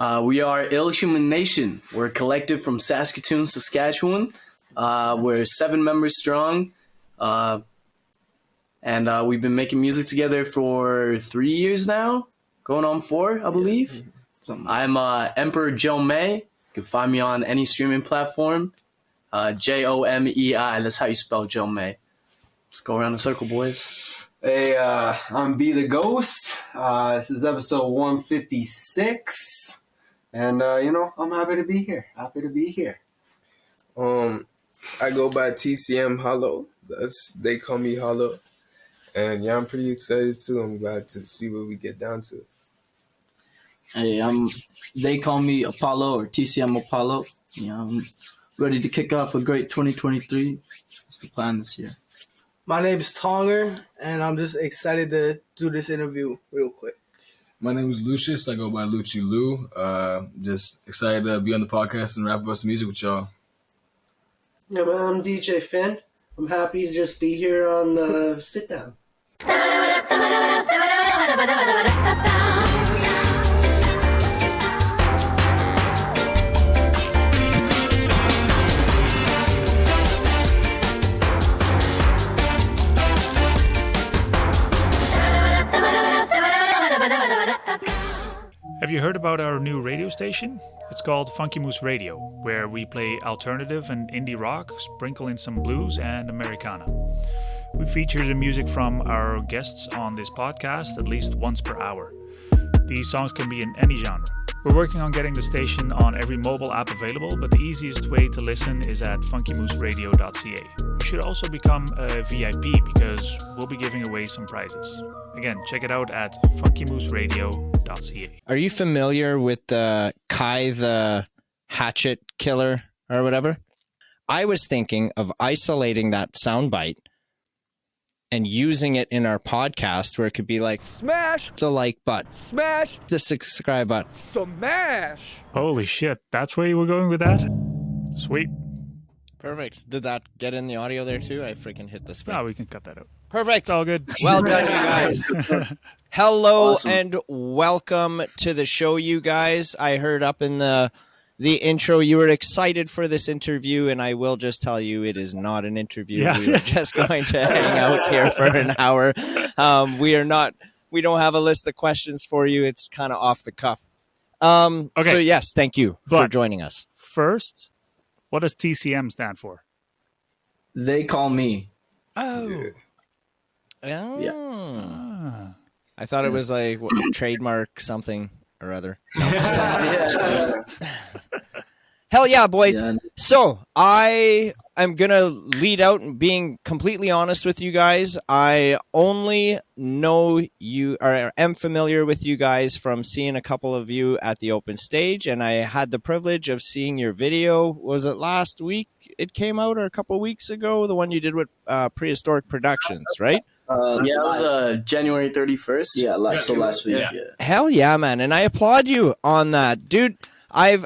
We are ILLHUMANNATION. We're a collective from Saskatoon, Saskatchewan. We're 7 members strong. And we've been making music together for 3 years now. Going on 4, I believe. I'm Emperor Joe May. You can find me on any streaming platform. Jomei. That's how you spell Joe May. Let's go around the circle, boys. Hey, I'm B the Ghost. This is episode 156. And, I'm happy to be here. I go by TCM Hollow. They call me Hollow. And yeah, I'm pretty excited too. I'm glad to see what we get down to. Hey, they call me Apollo or TCM Apollo. I'm ready to kick off a great 2023. That's the plan this year. My name is Tonger, and I'm just excited to do this interview real quick. My name is Lucius. I go by Lucci Lou. Just excited to be on the podcast and rap about some music with y'all. Yeah, man, I'm DJ Finn. I'm happy to just be here on the sit down. Have you heard about our new radio station? It's called Funky Moose Radio, where we play alternative and indie rock, sprinkle in some blues and Americana. We feature the music from our guests on this podcast at least once per hour. These songs can be in any genre. We're working on getting the station on every mobile app available, but the easiest way to listen is at funkymooseradio.ca. You should also become a VIP because we'll be giving away some prizes. Again, check it out at funkymooseradio.ca. Are you familiar with Kai the Hatchet Killer or whatever? I was thinking of isolating that soundbite and using it in our podcast where it could be like, smash the like button, smash the subscribe button, smash. Holy shit, that's where you were going with that? Sweet. Perfect. Did that get in the audio there too? I freaking hit the spin. No, we can cut that out. Perfect. It's all good. Well done, you guys. Hello Awesome. and welcome to the show, you guys. I heard up in the intro you were excited for this interview, and I will just tell you it is not an interview. Yeah. We were just going to hang out here for an hour. We don't have a list of questions for you. It's kind of off the cuff. Okay. So yes, thank you for But- joining us. First, what does TCM stand for? They call me. Oh. Yeah. Ah. I thought it was like trademark something or other. Hell yeah, boys. Yeah. So I am going to lead out and being completely honest with you guys. I only know you or am familiar with you guys from seeing a couple of you at the open stage. And I had the privilege of seeing your video. Was it last week it came out or a couple of weeks ago? The one you did with Prehistoric Productions, right? Yeah, it was January 31st. Yeah, last week. Yeah. Yeah. Hell yeah, man. And I applaud you on that. Dude, I've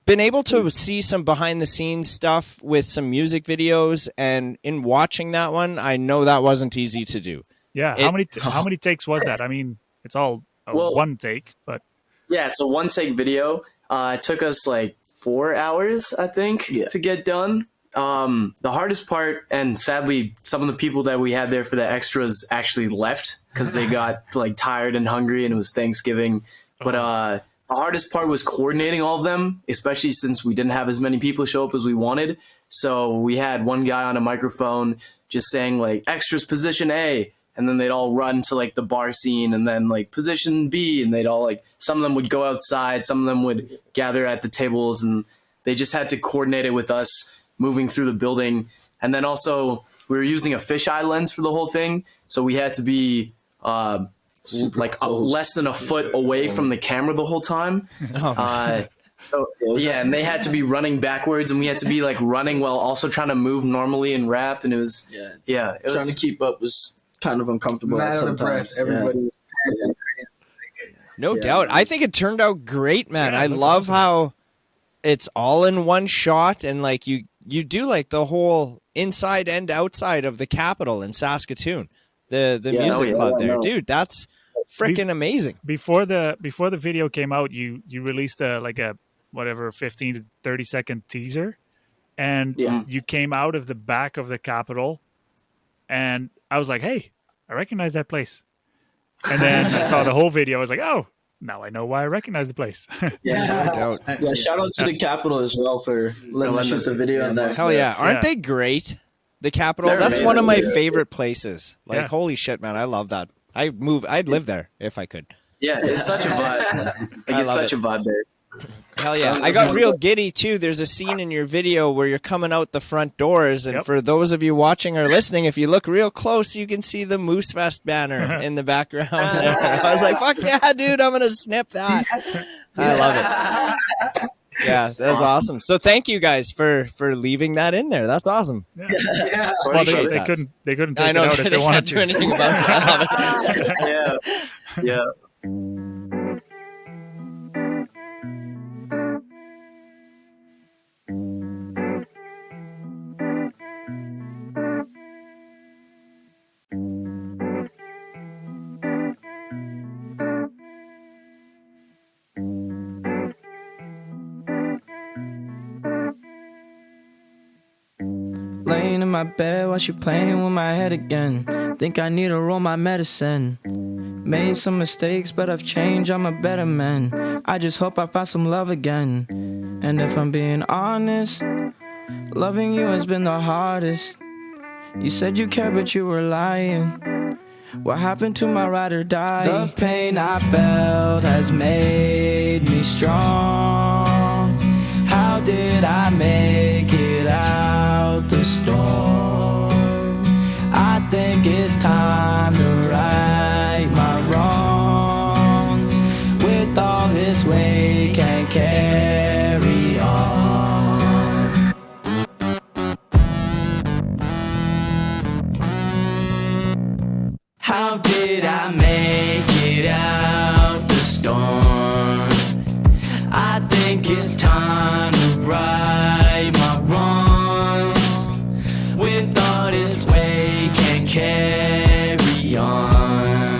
been able to see some behind the scenes stuff with some music videos, and in watching that one, I know that wasn't easy to do. Yeah, how many takes was that? I mean, it's all one take, but Yeah, it's a one-take video. It took us like 4 hours, I think, to get done. The hardest part, and sadly, some of the people that we had there for the extras actually left because they got like tired and hungry, and it was Thanksgiving. But the hardest part was coordinating all of them, especially since we didn't have as many people show up as we wanted. So we had one guy on a microphone just saying like extras position A, and then they'd all run to like the bar scene, and then like position B, and they'd all like, some of them would go outside, some of them would gather at the tables, and they just had to coordinate it with us moving through the building. And then also we were using a fisheye lens for the whole thing, so we had to be less than a foot away from the camera the whole time. So yeah, and they had to be running backwards, and we had to be like running while also trying to move normally and rap, and it was it was Trying to keep up was kind of uncomfortable sometimes. Everybody. No doubt. I think it turned out great, man. Yeah, I that's love awesome. how it's all in one shot, and like you do like the whole inside and outside of the Capitol in Saskatoon, the music club there. No. Dude, that's freaking amazing. Before the video came out, you released a 15 to 30-second teaser, and you came out of the back of the Capitol, and I was like, hey, I recognize that place. And then I saw the whole video. I was like, oh, now I know why I recognize the place. Yeah, shout out to the Capitol as well for letting us shoot the video on there. Hell yeah. Aren't they great? The Capitol, They're that's amazing. one of my favorite places. Like, Yeah. holy shit, man, I love that. I'd live there if I could. Yeah, it's such a vibe. It I gets love such it. a vibe there. Hell yeah. I got real giddy too. There's a scene in your video where you're coming out the front doors, and Yep. for those of you watching or listening, if you look real close, you can see the Moose Fest banner in the background there. I was like, fuck yeah, dude, I'm gonna snip that. I love it. Yeah, that's awesome. So thank you guys for leaving that in there. That's awesome. Well, Appreciate they that. couldn't take I know it out if they they wanted can't do to. anything about it. I love it. Yeah. Laying in my bed while she playing with my head again. Think I need to roll my medicine. Made some mistakes, but I've changed, I'm a better man. I just hope I find some love again. And if I'm being honest, loving you has been the hardest. You said you cared, but you were lying. What happened to my ride or die? The pain I felt has made me strong. How did I make it out the storm? I think it's time to right my wrongs. With all this weight, can't carry on. How did I make it out the storm? I think it's time to right my wrongs. With all this weight, can't carry on.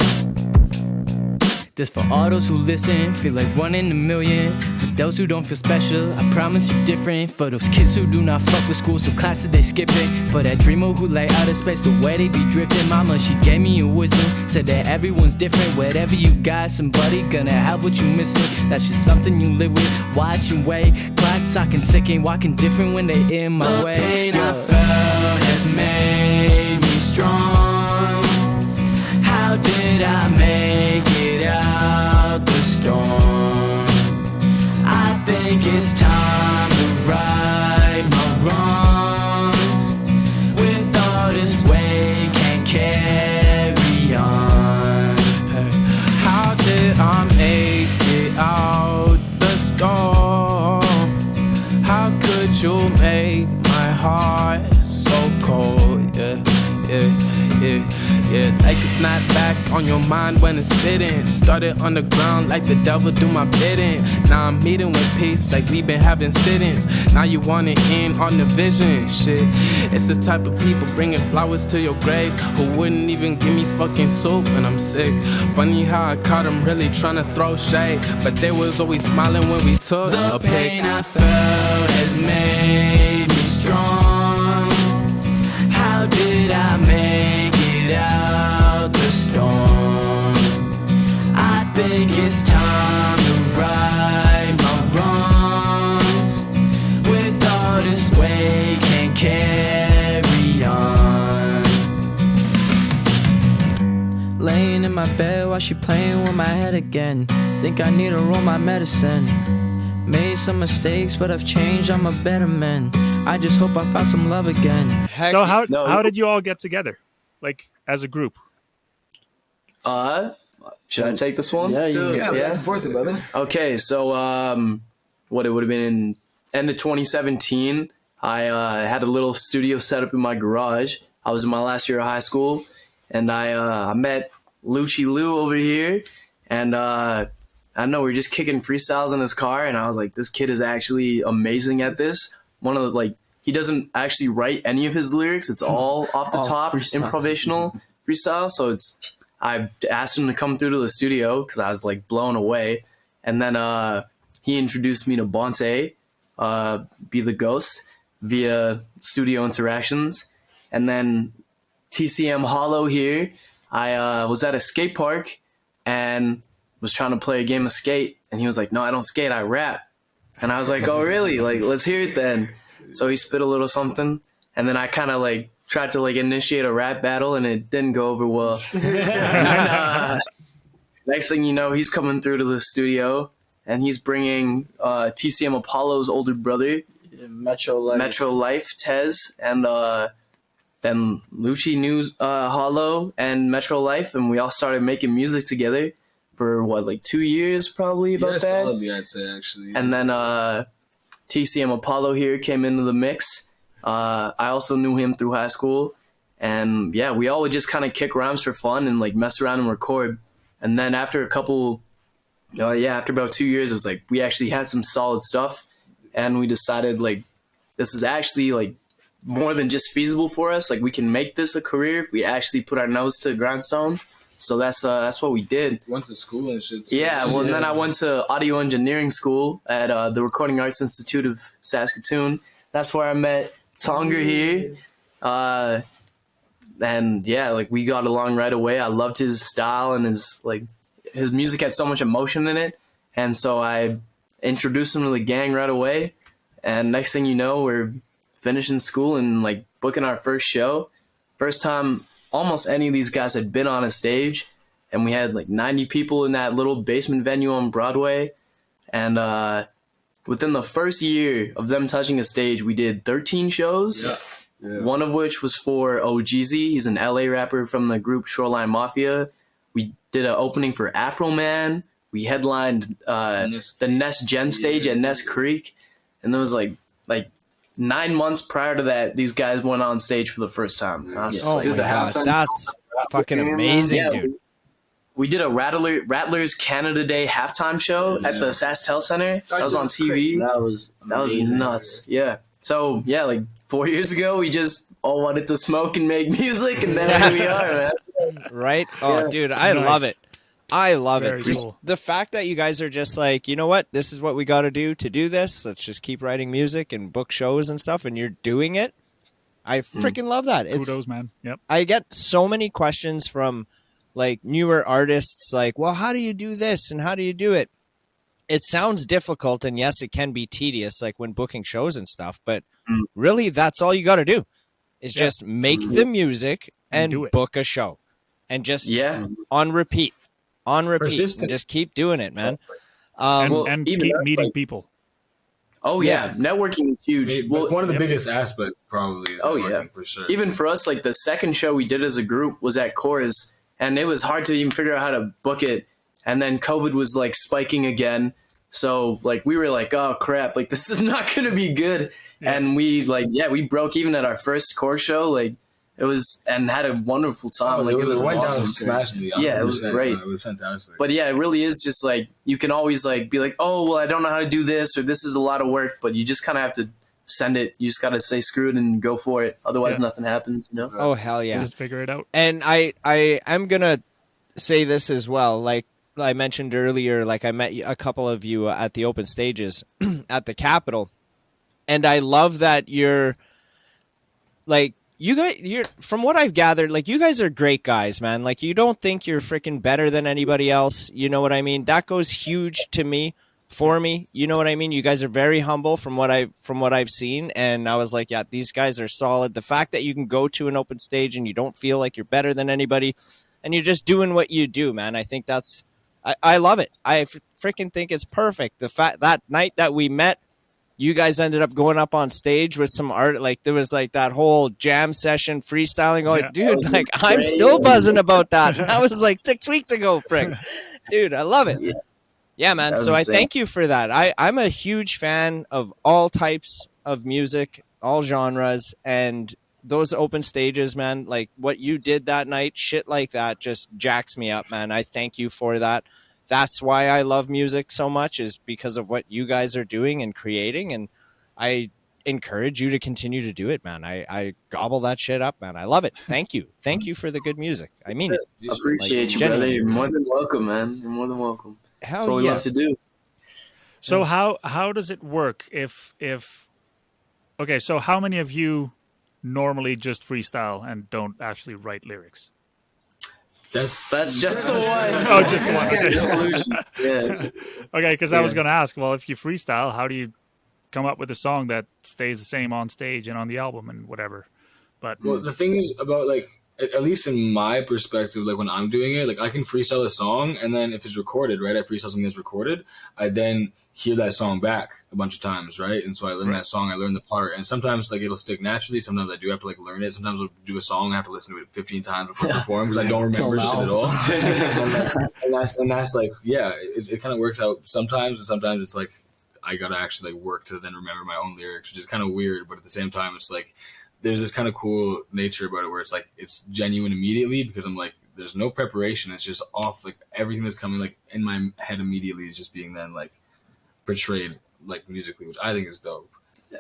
This for all those who listen, feel like one in a million. For those who don't feel special, I promise you're different. For those kids who do not fuck with school, so classes they skipping. For that dreamer who lay out of space, the way they be drifting. Mama, she gave me a wisdom, said that everyone's different. Whatever you got, somebody gonna have what you missing. That's just something you live with, watch and wait. Clock talking, ticking, walking different when they in my way. The pain I felt has made me strong. How did I make it out the storm? I think it's time to right my wrongs. With all this weight, can't carry on. How did I make it out the storm? How could you make my heart so cold? Yeah, like it's not back on your mind when it's fitting. Started on the ground like the devil do my bidding. Now I'm meeting with peace like we been having sit-ins. Now you want it in on the vision, shit. It's the type of people bringing flowers to your grave who wouldn't even give me fucking soup when I'm sick. Funny how I caught them really trying to throw shade, but they was always smiling when we took a pic. The pain I felt has made me strong. How did I make it out the storm? I think it's time to right my wrongs. With all this weight, can't carry on. Laying in my bed while she playing with my head again. Think I need to roll my medicine. Made some mistakes, but I've changed, I'm a better man. I just hope I find some love again. Heck So how No, did you all get together, like as a group? Should I take this one? Yeah, Yeah. back and forth, brother. Okay, so what it would have been in end of 2017. I had a little studio set up in my garage. I was in my last year of high school, and I met Lucci Lou over here, and I don't know, we were just kicking freestyles in his car, and I was like, this kid is actually amazing at this. One of the, like, he doesn't actually write any of his lyrics. It's all off the top, freestyles. improvisational freestyle, so it's I asked him to come through to the studio because I was like blown away. And then he introduced me to Bonte, Be the Ghost, via studio interactions. And then TCM Hollow here, I was at a skate park and was trying to play a game of skate. And he was like, no, I don't skate, I rap. And I was like, oh, really? Like, let's hear it then. So he spit a little something. And then I kind of like tried to like initiate a rap battle and it didn't go over well. And, next thing you know, he's coming through to the studio and he's bringing TCM Apollo's older brother, Metro Life, Tez, and then Lucci knew Hollow and Metro Life, and we all started making music together for like 2 years, probably about that. Solidly, I'd say actually. And then TCM Apollo here came into the mix. I also knew him through high school, and yeah, we all would just kind of kick rhymes for fun and like mess around and record. And then after after about 2 years, it was like we actually had some solid stuff, and we decided like this is actually like more than just feasible for us. Like we can make this a career if we actually put our nose to the grindstone. So that's what we did. Went to school and shit too. Yeah, well, and then I went to audio engineering school at the Recording Arts Institute of Saskatoon. That's where I met Tonga here. And yeah, like we got along right away. I loved his style and his music had so much emotion in it. And so I introduced him to the gang right away. And next thing you know, we're finishing school and like booking our first show. First time almost any of these guys had been on a stage, and we had like 90 people in that little basement venue on Broadway. And within the first year of them touching a stage, we did 13 shows. Yeah. One of which was for OGZ. He's an LA rapper from the group Shoreline Mafia. We did an opening for Afro Man. We headlined the Ness Gen stage at Ness Creek. And there was like 9 months prior to that, these guys went on stage for the first time. And I was just Oh my god, that's fucking amazing, dude. We did a Rattlers Canada Day halftime show at the SaskTel Center. That was on TV. That was nuts. Yeah. So yeah, like 4 years ago, we just all wanted to smoke and make music, and then here we are, man. Right? Oh, dude, I love it. I love Very it. Just cool. the fact that you guys are just like, you know what? This is what we got to do this. Let's just keep writing music and book shows and stuff, and you're doing it. I freaking love that. Kudos, man. Yep. I get so many questions from like newer artists like, well, how do you do this and how do you do it? It sounds difficult, and yes, it can be tedious like when booking shows and stuff, but really that's all you got to do is just make the music and book a show and just on repeat. And just keep doing it, man. And keep meeting people. Oh yeah, networking is huge. Well, one of the biggest aspects probably is networking, for sure. Even for us, like the second show we did as a group was at Coors, and it was hard to even figure out how to book it. And then COVID was like spiking again, so like we were like, oh crap, like this is not gonna be good. Yeah. And we broke even at our first Coors show, like. It was, and had a wonderful time. Like it was awesome. Yeah, it was great. It was fantastic. But yeah, it really is just like, you can always like be like, oh, well, I don't know how to do this, or this is a lot of work, but you just kind of have to send it. You just got to say screw it and go for it. Otherwise nothing happens, you know? Oh, hell yeah. Just figure it out. And I am going to say this as well. Like I mentioned earlier, like I met a couple of you at the open stages at the Capitol. And I love that you're like, you're from what I've gathered, like you guys are great guys, man. Like you don't think you're freaking better than anybody else. You know what I mean? That goes huge to me, for me. You know what I mean? You guys are very humble from what I've seen, and I was like, yeah, these guys are solid. The fact that you can go to an open stage and you don't feel like you're better than anybody, and you're just doing what you do, man. I think I love it. I freaking think it's perfect. The fact that night that we met, you guys ended up going up on stage with some art. Like there was like that whole jam session freestyling going, dude, like I'm still buzzing about that. And that was like 6 weeks ago, frick. Dude, I love it. Yeah, man. So I thank you for that. I'm a huge fan of all types of music, all genres, and those open stages, man, like what you did that night, shit like that just jacks me up, man. I thank you for that. That's why I love music so much, is because of what you guys are doing and creating. And I encourage you to continue to do it, man. I gobble that shit up, man. I love it. Thank you for the good music. I mean it. Appreciate you, brother. You're more than welcome, man. You're more than welcome. Hell That's what we love to do. So how does it work if okay, so how many of you normally just freestyle and don't actually write lyrics? That's just the one. Oh, just one. Yeah. Okay, because I was going to ask, well, if you freestyle, how do you come up with a song that stays the same on stage and on the album and whatever? But Well, the thing is about, like, at least in my perspective, like when I'm doing it, like I can freestyle a song, and then if it's recorded, right, I freestyle something that's recorded, I then hear that song back a bunch of times, right? And so I learn that song, I learn the part, and sometimes like it'll stick naturally. Sometimes I do have to like learn it. Sometimes I'll do a song and I have to listen to it 15 times before I perform because I don't remember shit at all. and that's like, yeah, it kind of works out sometimes, and sometimes it's like I gotta actually like work to then remember my own lyrics, which is kind of weird, but at the same time, it's like there's this kind of cool nature about it where it's like it's genuine immediately because I'm like there's no preparation. It's just off, like everything that's coming like in my head immediately is just being then like portrayed like musically, which I think is dope.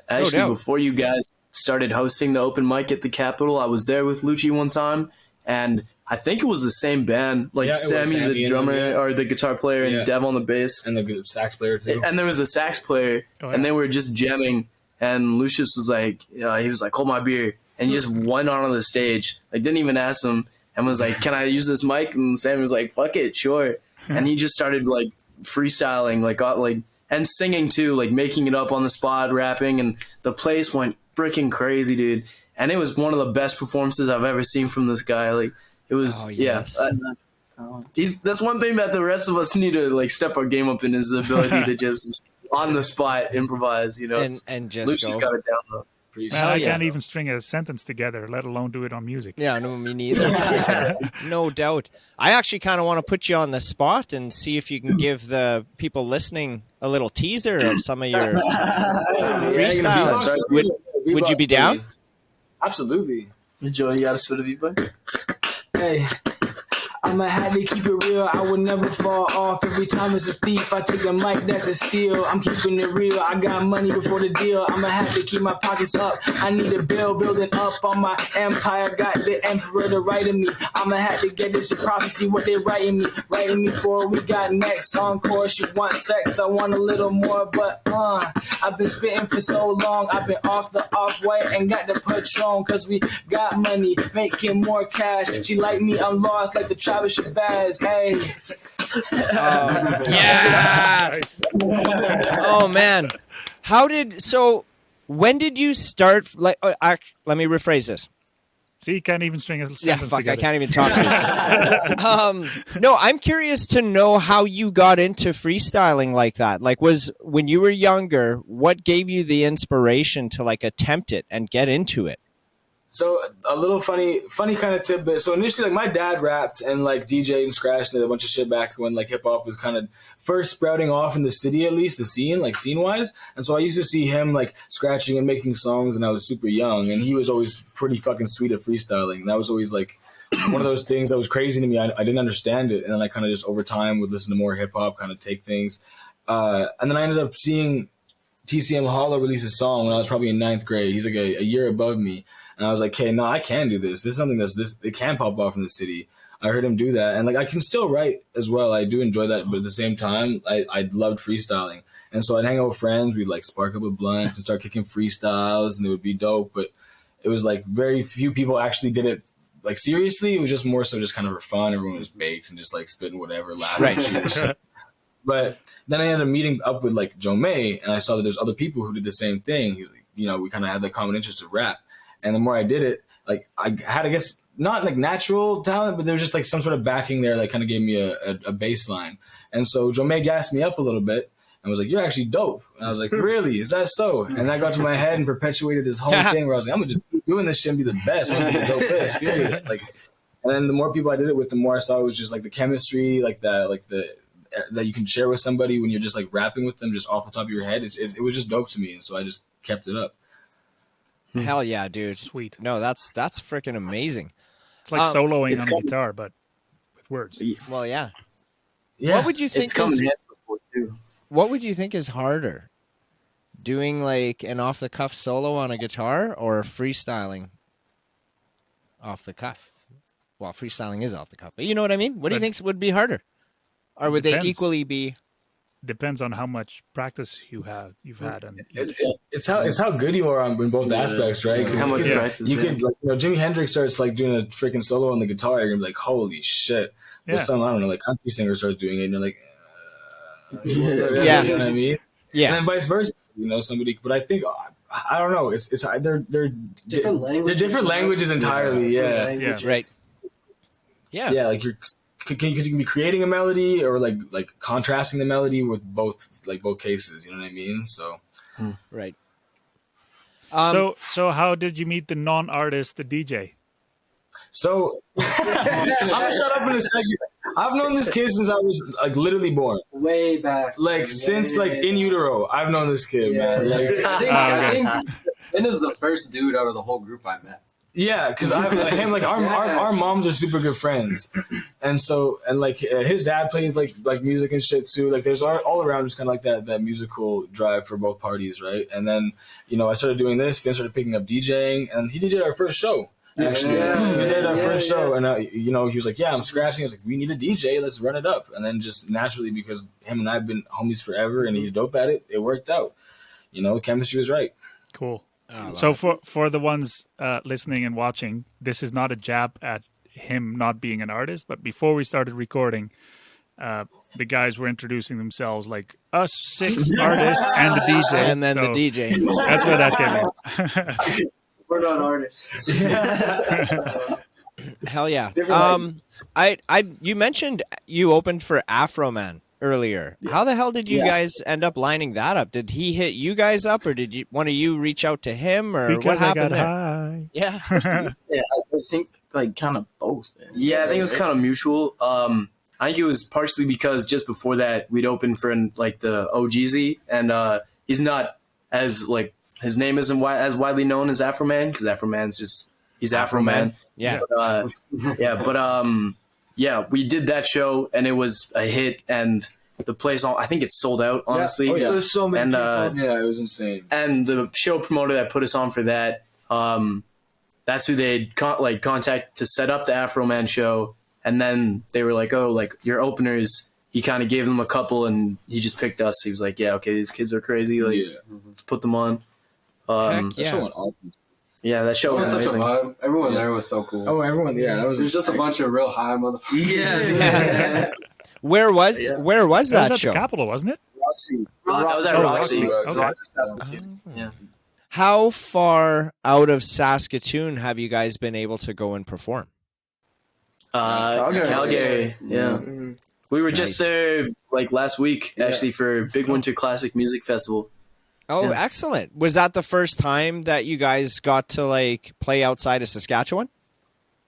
Actually, before you guys started hosting the open mic at the Capitol, I was there with Lucci one time, and I think it was the same band, like Sammy the drummer or the guitar player, and Dev on the bass, and the sax player too. And there was a sax player, and they were just jamming. And Lucius was like, he was like, hold my beer. And he just went on the stage. Like, didn't even ask him. And was like, can I use this mic? And Sam was like, fuck it, sure. And he just started, like, freestyling, like, and singing, too. Like, making it up on the spot, rapping. And the place went freaking crazy, dude. And it was one of the best performances I've ever seen from this guy. Like, it was, that's one thing that the rest of us need to, like, step our game up in is the ability to just... on the spot improvise, you know, and just Luci's got it down though. Man, I can't even string a sentence together, let alone do it on music. Yeah, no, me neither. No doubt. I actually kind of want to put you on the spot and see if you can give the people listening a little teaser of some of your freestyles. Would you be down? Absolutely. Joey, you got to spit a beat, bud? Hey, I'ma have to keep it real. I would never fall off. Every time it's a thief, I take a mic, that's a steal. I'm keeping it real. I got money before the deal. I'ma have to keep my pockets up. I need a bill building up on my empire. Got the emperor to write me. I'ma have to get this in prophecy. What they writing me for. We got next encore. She want sex. I want a little more, but I've been spitting for so long. I've been off the off-white and got the Patron. Cause we got money, making more cash. She like me, I'm lost like the Travis Shabazz, hey. Yes. Oh man, when did you start? Like, let me rephrase this. See, you can't even string a sentence together. I can't even talk. No, I'm curious to know how you got into freestyling like that. Like, was when you were younger, what gave you the inspiration to like attempt it and get into it? So a little funny kind of tidbit. So initially, like my dad rapped and like DJ'd and scratched and did a bunch of shit back when like hip hop was kind of first sprouting off in the city, at least the scene, like scene wise. And so I used to see him like scratching and making songs, and I was super young, and he was always pretty fucking sweet at freestyling. And that was always like one of those things that was crazy to me. I didn't understand it, and then I kind of just over time would listen to more hip hop, kind of take things, and then I ended up seeing TCM Hollow release a song when I was probably in 9th grade. He's like a year above me. And I was like, okay, no, I can do this. This is something it can pop off in the city. I heard him do that. And like, I can still write as well. I do enjoy that. But at the same time, I loved freestyling. And so I'd hang out with friends. We'd like spark up a blunt and start kicking freestyles, and it would be dope. But it was like very few people actually did it like seriously. It was just more so just kind of for fun. Everyone was baked and just like spitting whatever, laughing and shit. But then I ended up meeting up with like Joe May, and I saw that there's other people who did the same thing. He was like, we kind of had the common interest of rap. And the more I did it, like I had, I guess, not like natural talent, but there was just like some sort of backing there that kind of gave me a baseline. And so Joe May gassed me up a little bit and was like, you're actually dope. And I was like, really? Is that so? And that got to my head and perpetuated this whole thing where I was like, I'm going to just keep doing this shit and be the best. I'm going to be the dopest, period. Like, and then the more people I did it with, the more I saw it was just like the chemistry, like that you can share with somebody when you're just like rapping with them just off the top of your head. It was just dope to me. And so I just kept it up. Hell yeah, dude. Sweet. No, that's freaking amazing. It's like soloing on the guitar, but with words. Well, yeah. Yeah. What would you think it's coming in before too. What would you think is harder? doing like an off the cuff solo on a guitar or freestyling off the cuff? Well, freestyling is off the cuff, but you know what I mean? What do you think would be harder? Or would they Depends. equally be? Depends on how much practice you've had. And It's how good you are in both aspects, right? 'Cause How much you practice, could like, Jimi Hendrix starts like doing a freaking solo on the guitar, you're gonna be like, holy shit. Yeah. But some, I don't know, like country singer starts doing it, and you're like, Yeah. you know what I mean? Yeah. And then vice versa, somebody. But I think I don't know. It's they're Different languages. They're different languages entirely. Yeah. Languages. Right. Yeah. Yeah, like you can be creating a melody or like contrasting the melody with both cases. You know what I mean? So Right. so how did you meet the non-artist, the DJ? So I'm gonna shut up in a second. I've known this kid since I was like literally born. Way back. Since in utero, I've known this kid, man. Like, I think Ben is the first dude out of the whole group I met. yeah, because him like our moms are super good friends, and his dad plays like music and shit too. Like there's all around just kind of like that musical drive for both parties, right? And then I started doing this. Finn started picking up DJing, and he DJed our first show. Actually, he did our first show, and he was like, "Yeah, I'm scratching." I was like, "We need a DJ. Let's run it up." And then just naturally, because him and I've been homies forever, and he's dope at it, it worked out. Chemistry was right. Cool. So for the ones listening and watching, this is not a jab at him not being an artist, but before we started recording, the guys were introducing themselves like us 6 artists and the DJ, And then the DJ. That's where that came in. We're not artists. Hell yeah. Different You mentioned you opened for Afro Man earlier. How the hell did you guys end up lining that up? Did he hit you guys up, or did one of you reach out to him, or Because what happened I got there? high. Yeah. Yeah, I think like kind of both. Yeah, I think it was kind of mutual. I think it was partially because just before that we'd opened for like the OGZ, and he's not as like his name isn't as widely known as Afro Man, because Afro Man's just he's Afro Man. Yeah. But we did that show and it was a hit, and the place I think it sold out, honestly. Yeah. Oh, yeah. There's so many people. Yeah, it was insane. And the show promoter that put us on for that, that's who they'd contact to set up the Afro Man show. And then they were like, "Oh, like your openers." He kind of gave them a couple, and he just picked us. He was like, "Yeah, okay, these kids are crazy. Like, let's put them on." Heck That show went awesome. Yeah, that show It was was such a amazing. vibe. Everyone there was so cool. Oh, everyone, that was. There's just a bunch of real high motherfuckers. Yeah. Where was Yeah. that That was at show? the Capitol, wasn't it? Roxy. That was at Oh, Roxy. Roxy. Okay. Roxy, Saskatoon. Yeah. How far out of Saskatoon have you guys been able to go and perform? Calgary. Yeah. Mm-hmm. We were Nice. just there like last week, actually, for Big Winter Classic Music Festival. Oh, Yeah. excellent. Was that the first time that you guys got to like play outside of Saskatchewan?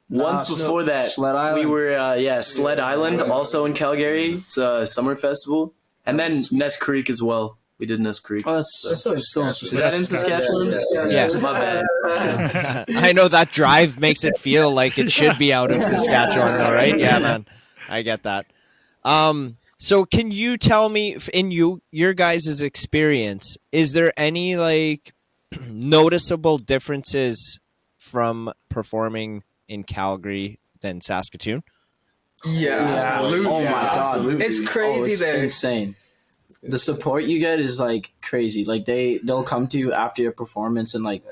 Once before that, Sled Island. we were Sled Island, also in Calgary. It's a summer festival, and then Ness Creek as well. We did Ness Creek. Oh, that's still in Is that in Saskatchewan? Yeah. My bad. I know that drive makes it feel like it should be out of Saskatchewan, though, right? Yeah, man, I get that. So, can you tell me, in your guys' experience, is there any like noticeable differences from performing in Calgary than Saskatoon? Yeah, absolutely. Oh my god, Absolutely. It's crazy it's there. insane. The support you get is like crazy. Like they'll come to you after your performance and like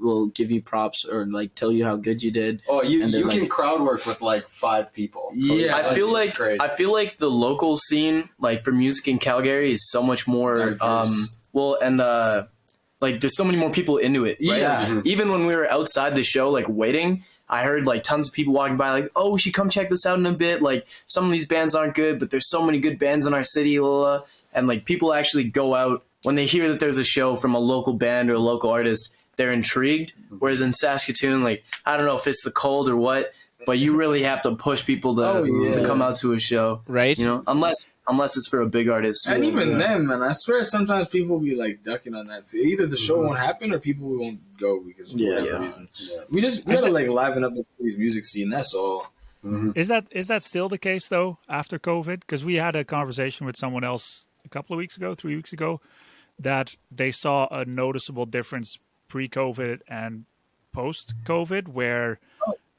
will give you props or like tell you how good you did. Oh, you And they're can like- crowd work with like 5 people. Yeah, I feel it's great. like the local scene, like for music in Calgary, is so much more Diverse. like there's so many more people into it. Right? Yeah. Even when we were outside the show, like waiting, I heard like tons of people walking by, like, "Oh, we should come check this out in a bit." Like some of these bands aren't good, but there's so many good bands in our city. Blah, blah, blah. And like people actually go out when they hear that there's a show from a local band or a local artist. They're intrigued. Whereas in Saskatoon, like I don't know if it's the cold or what, but you really have to push people to come out to a show, Right? you know, unless it's for a big artist. And even then, man, I swear sometimes people be like ducking on that. So either the show won't happen or people won't go because for whatever reason. We gotta like liven up the city's music scene. That's all. Is that still the case though after COVID? Because we had a conversation with someone else a couple of weeks ago, 3 weeks ago, that they saw a noticeable difference pre-COVID and post-COVID, where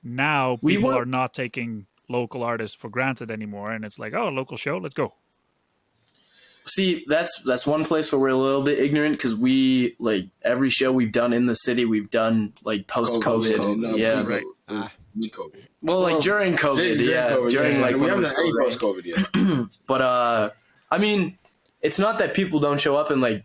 now people are not taking local artists for granted anymore, and it's like, oh, local show, let's go. See, that's one place where we're a little bit ignorant, because we, like, every show we've done in the city, we've done, like, post-COVID. No, yeah. right. Mid-COVID. Well, like, during COVID, During, like, we when haven't we done any post-COVID yet. But, I mean, it's not that people don't show up, and, like,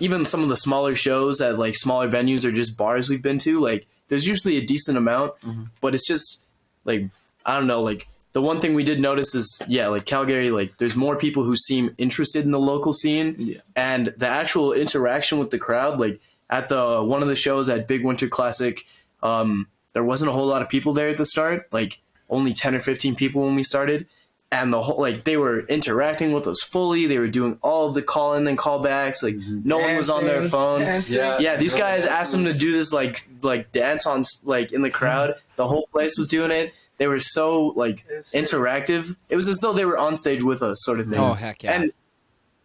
even some of the smaller shows at, like, smaller venues or just bars we've been to, like, there's usually a decent amount, but it's just, like, I don't know, like, the one thing we did notice is, like, Calgary, like, there's more people who seem interested in the local scene, and the actual interaction with the crowd, like, at one of the shows at Big Winter Classic, there wasn't a whole lot of people there at the start, like, only 10 or 15 people when we started, and the whole, like, they were interacting with us fully, they were doing all of the call-in and callbacks, like, no one was on their phone. These guys asked them to do this, like dance on, like, in the crowd, the whole place was doing it. They were so, like, interactive. It was as though they were on stage with us, sort of thing. Oh, heck yeah. And,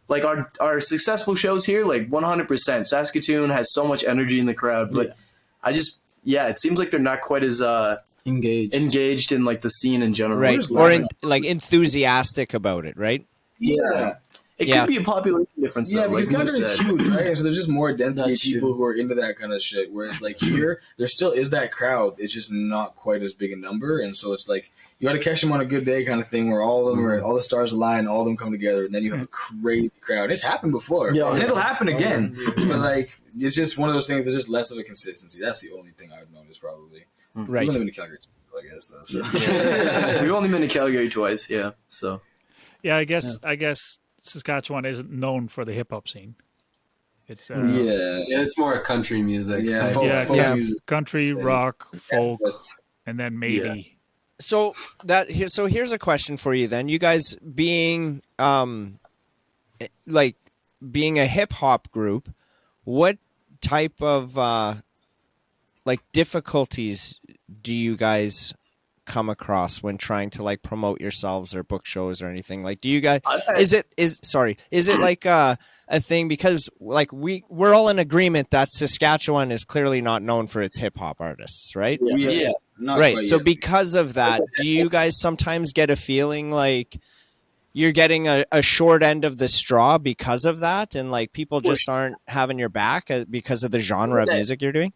like, our successful shows here, like, 100%. Saskatoon has so much energy in the crowd, but I just, it seems like they're not quite as engaged in, like, the scene in general. Right, or like, enthusiastic about it, right? Yeah. It could be a population difference, though. Yeah, because like Calgary is huge, right? So there's just more density of people who are into that kind of shit. Whereas, like, here, there still is that crowd. It's just not quite as big a number. And so it's like, you got to catch them on a good day kind of thing, where all of them are, all the stars align, all of them come together, and then you have a crazy crowd. It's happened before. And it'll happen again. But, like, it's just one of those things. There's just less of a consistency. That's the only thing I would notice, probably. Right. We've only been to Calgary twice, I guess, though. So. We've only been to Calgary twice, so. Yeah, I guess Saskatchewan isn't known for the hip hop scene. It's it's more country music. Folk music. Country, rock, folk, and then maybe. So here's a question for you then. You guys being like being a hip hop group, what type of like difficulties do you guys come across when trying to, like, promote yourselves or book shows or anything? Like, do you guys is it like a thing, because, like, we're all in agreement that Saskatchewan is clearly not known for its hip hop artists, right? Right. So because of that, do you guys sometimes get a feeling like you're getting a short end of the straw because of that, and, like, people just aren't having your back because of the genre of music you're doing?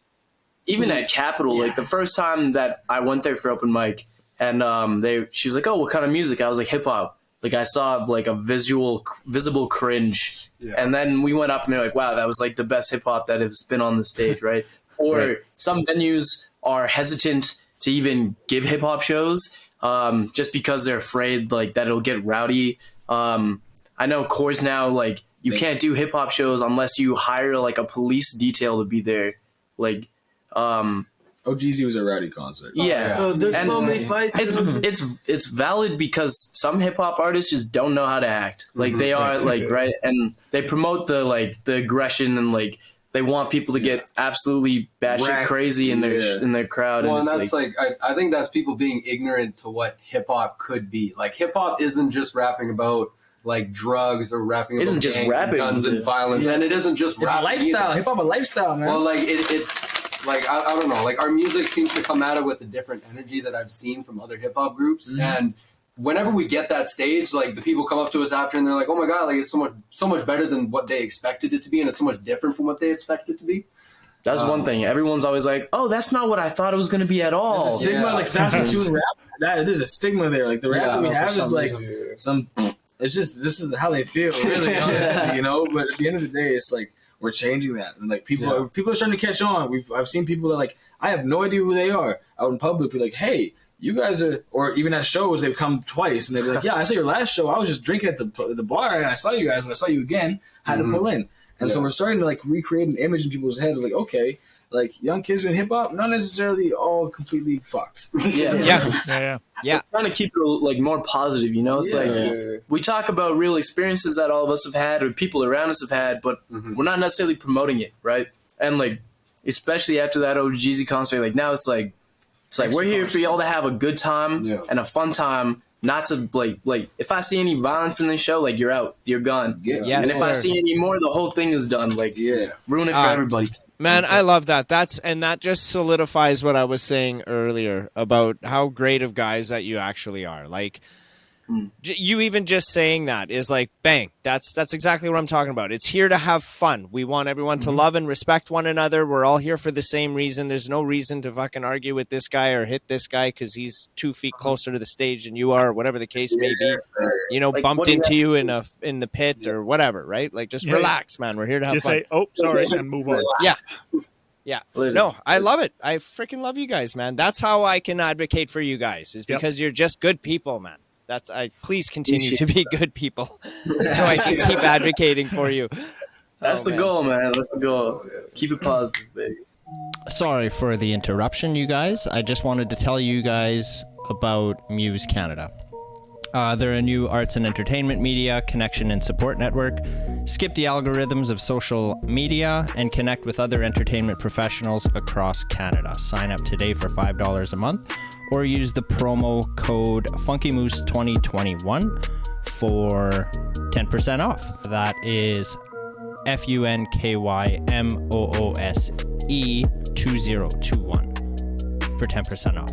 Even at Capitol, like, the first time that I went there for open mic, and she was like, "Oh, what kind of music?" I was like, "Hip hop." Like, I saw, like, a visible cringe, and then we went up and they're like, "Wow, that was, like, the best hip hop that has been on the stage," right? Or some venues are hesitant to even give hip hop shows, just because they're afraid, like, that it'll get rowdy. I know Coors now, like, you can't do hip hop shows unless you hire, like, a police detail to be there, like. OGZ was a rowdy concert. There's so many fights. It's valid, because some hip hop artists just don't know how to act. Like, they are right, and they promote the aggression, and, like, they want people to get absolutely batshit crazy in their crowd. Well, and that's like I think that's people being ignorant to what hip hop could be. Like, hip hop isn't just rapping about, like, drugs or rapping about gangs and guns and violence, and it isn't just it's a lifestyle. Hip hop a lifestyle, man. Well, like, it's like, I don't know, like, our music seems to come at it with a different energy that I've seen from other hip hop groups, and whenever we get that stage, like, the people come up to us after and they're like, "Oh my god, like, it's so much better than what they expected it to be, and it's so much different from what they expected it to be." That's one thing. Everyone's always like, "Oh, that's not what I thought it was going to be at all." There's a stigma, like, Saskatoon rap. There's a stigma there. Like, the rap that we have is like some. It's just this is how they feel, really, honestly, you know. But at the end of the day, it's like we're changing that, and, like, people are starting to catch on. I've seen people that, like, I have no idea who they are out in public, be like, "Hey, you guys are," or even at shows they've come twice and they'd be like, "Yeah, I saw your last show. I was just drinking at the bar and I saw you guys, and I saw you again. Had to pull in." And so we're starting to, like, recreate an image in people's heads of, like, okay, like, young kids doing hip hop, not necessarily all completely fucked. We're trying to keep it, like, more positive, you know? It's like, we talk about real experiences that all of us have had or people around us have had, but we're not necessarily promoting it, right? And, like, especially after that OGZ concert, like, now it's like we're here for y'all to have a good time and a fun time, not to like if I see any violence in the show, like you're out, you're gone. Yes, and if I sir. see any more, the whole thing is done. Like ruin it for everybody. Man, I love that. That just solidifies what I was saying earlier about how great of guys that you actually are. Like, you even just saying that is like, bang, that's exactly what I'm talking about. It's here to have fun. We want everyone to love and respect one another. We're all here for the same reason. There's no reason to fucking argue with this guy or hit this guy because he's 2 feet closer to the stage than you are, or whatever the case may be. You know, Like, bumped what do you into you in the pit or whatever, right? Like, just relax, man. We're here to have Just fun. say, "Oh, sorry," and move on. Yeah. Yeah. No, I love it. I freaking love you guys, man. That's how I can advocate for you guys, is because you're just good people, man. Please continue to be good people so I can keep advocating for you. That's the goal, man. That's the goal. Keep it positive, baby. Sorry for the interruption, you guys. I just wanted to tell you guys about Muse Canada. They're a new arts and entertainment media connection and support network. Skip the algorithms of social media and connect with other entertainment professionals across Canada. Sign up today for $5 a month or use the promo code FunkyMoose2021 for 10% off. That is FUNKYMOOSE2021 for 10% off.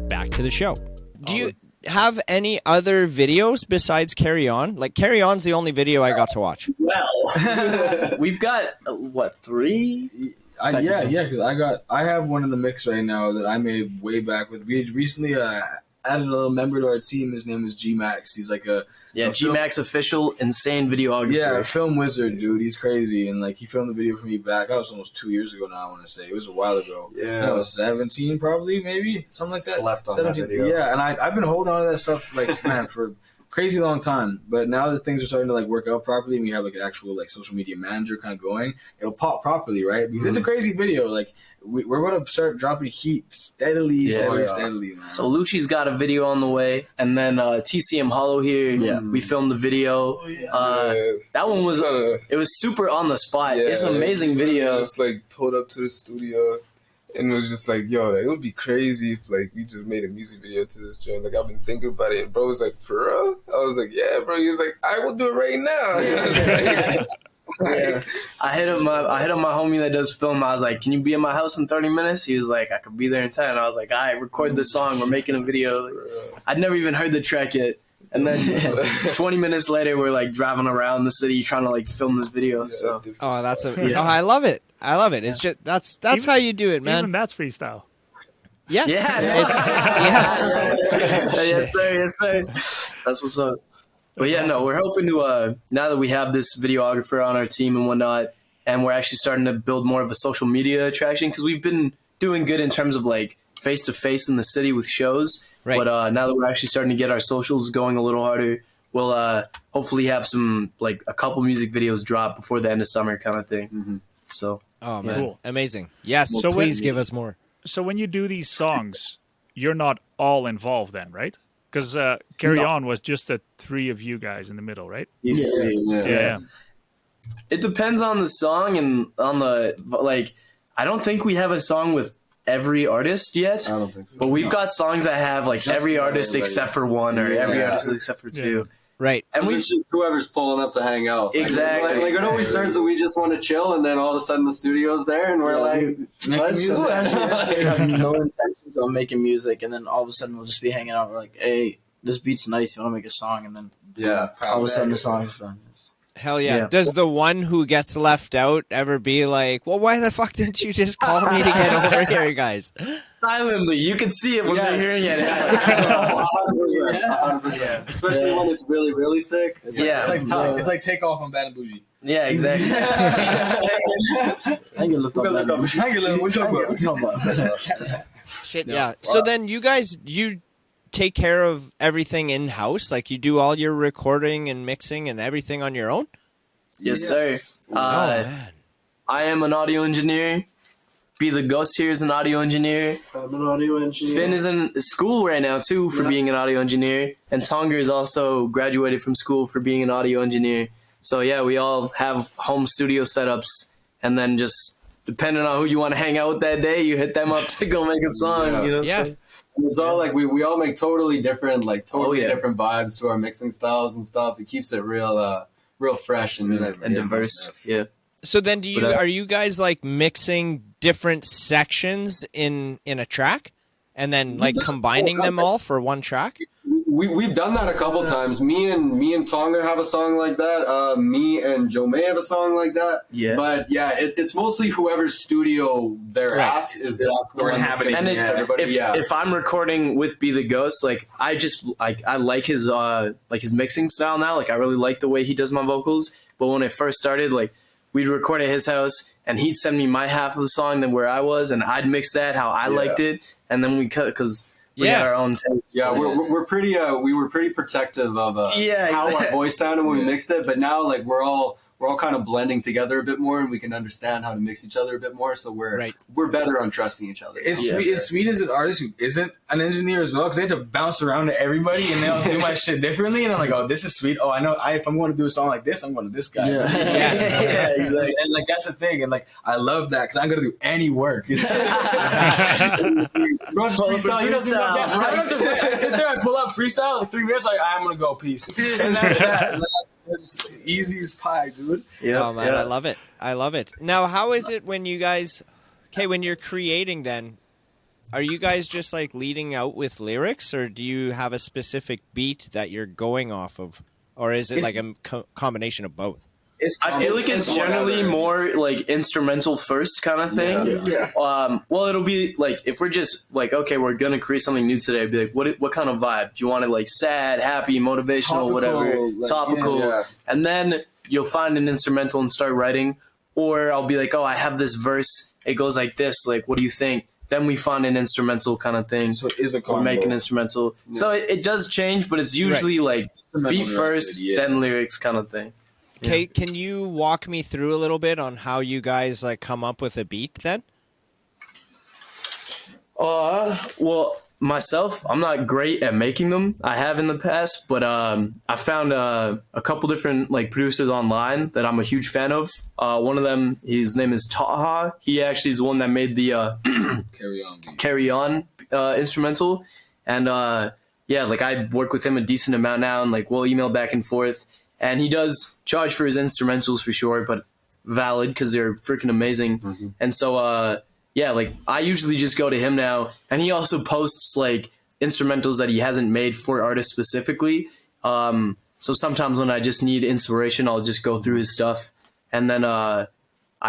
Back to the show. Do you have any other videos besides Carry On? Like, Carry On's the only video I got to watch. Well, we've got what, 3? Because I have one in the mix right now that I made way back with. We recently added a little member to our team. His name is G Max. He's like a G Max official insane videographer. Yeah, film wizard, dude. He's crazy, and like he filmed the video for me back. That was almost 2 years ago now. I want to say it was a while ago. Yeah, I was 17, probably, maybe something like that. Slept on 17. that video. Yeah, and I've been holding on to that stuff like man for crazy long time. But now that things are starting to like work out properly, and we have like an actual like social media manager kind of going, it'll pop properly, right? Because it's a crazy video. Like we're going to start dropping heat steadily, man. So Lucci's got a video on the way, and then TCM Hollow here. We filmed the video. That one was it was super on the spot. It's an amazing video. Just like pulled up to the studio. And it was just like, yo, like, it would be crazy if like we just made a music video to this joint. Like I've been thinking about it, and bro was like, for real? I was like, yeah, bro. He was like, I will do it right now. I hit up my homie that does film. I was like, can you be in my house in 30 minutes? He was like, I could be there in 10. I was like, all right, record this song. We're making a video. I'd never even heard the track yet. And then 20 minutes later, we're like driving around the city trying to like film this video. So I love it. I love it. It's just that's Even- how you do it, man. Even that's freestyle. Yeah. Yes, sir. That's what's up. But yeah, no, we're hoping to now that we have this videographer on our team and whatnot, and we're actually starting to build more of a social media attraction because we've been doing good in terms of like face to face in the city with shows. Right. But now that we're actually starting to get our socials going a little harder, we'll hopefully have some like a couple music videos drop before the end of summer kind of thing. So. Oh man, Cool. Amazing. Yes. So Please give us more. So when you do these songs, you're not all involved then, right? Because Carry On was just the 3 of you guys in the middle, right? Yeah. It depends on the song and on the like. I don't think we have a song with every artist yet. I don't think so. But we've got songs that have like Just every about artist everybody. except for one, or every artist except for 2. Right. And It's just whoever's pulling up to hang out. Exactly. Like it always starts that we just want to chill, and then all of a sudden the studio's there, and we're like, let's Sometimes we actually have no intentions on making music, and then all of a sudden we'll just be hanging out. We're like, hey, this beat's nice. You want to make a song? And then all of a sudden the song's done. Hell yeah. Does the one who gets left out ever be like, well, why the fuck didn't you just call me to get over here, guys? Silently, you can see it when they're hearing it. It's like, 100%. Especially when it's really, really sick. It's like take off on Bad and Bougie. Yeah, exactly. I ain't gonna lift up that. Shit, yeah. So then you guys, you take care of everything in-house? Like you do all your recording and mixing and everything on your own? Yes, sir. Man. I am an audio engineer. Be the Ghost here is an audio engineer. I'm an audio engineer. Finn is in school right now too for being an audio engineer, and Tonga is also graduated from school for being an audio engineer. So yeah, we all have home studio setups, and then just depending on who you want to hang out with that day, you hit them up to go make a song. You know, Yeah. so it's all like we all make totally different, like totally yeah. different vibes to our mixing styles and stuff. It keeps it real fresh and diverse. Yeah. So then do you But, are you guys like mixing different sections in a track and then like combining them all for one track? We've done that a couple times. Me and Tonga have a song like that. Me and Joe May have a song like that. Yeah. But yeah, it's mostly whoever's studio they're at is that's the one that's gonna And mix it's, everybody. if I'm recording with Be the Ghost, like I just I like his mixing style now. Like I really like the way he does my vocals. But when it first started, like we'd record at his house and he'd send me my half of the song, then where I was, and I'd mix that how I liked it, and then we cut because we got our own taste. Yeah, we're pretty we were pretty protective of how our voice sounded when we mixed it, but now like we're all kind of blending together a bit more, and we can understand how to mix each other a bit more. So we're better on trusting each other. It's sweet as an artist who isn't an engineer as well, because they have to bounce around to everybody and they'll do my shit differently. And I'm like, oh, this is sweet. Oh, I know. If I'm going to do a song like this, I'm going to this guy. Yeah. Exactly. And like that's the thing. And like I love that because I'm going to do any work. I sit there, I pull up freestyle like 3 minutes. Like I'm going to go peace. And that's that. It's easy as pie, dude. Yeah, oh man, I love it. I love it. Now, how is it when you guys, when you're creating then, are you guys just like leading out with lyrics, or do you have a specific beat that you're going off of, or is it like a combination of both? I feel like it's generally more like instrumental first kind of thing. Yeah. Well, it'll be like if we're just like, okay, we're gonna create something new today. Be like, what kind of vibe do you want? It like sad, happy, motivational, whatever, like, topical, and then you'll find an instrumental and start writing. Or I'll be like, oh, I have this verse. It goes like this. Like, what do you think? Then we find an instrumental kind of thing. So it is a combo. Or make an instrumental. Yeah. So it does change, but it's usually like beat first, then lyrics kind of thing. Okay, can you walk me through a little bit on how you guys like come up with a beat then? Well, myself, I'm not great at making them. I have in the past, but I found a couple different like producers online that I'm a huge fan of. One of them, his name is Taha. He actually is the one that made the Carry On instrumental, and like I work with him a decent amount now, and like we'll email back and forth. And he does charge for his instrumentals for sure, but valid because they're freaking amazing. Mm-hmm. And so, like I usually just go to him now, and he also posts like instrumentals that he hasn't made for artists specifically. So sometimes when I just need inspiration, I'll just go through his stuff, and then I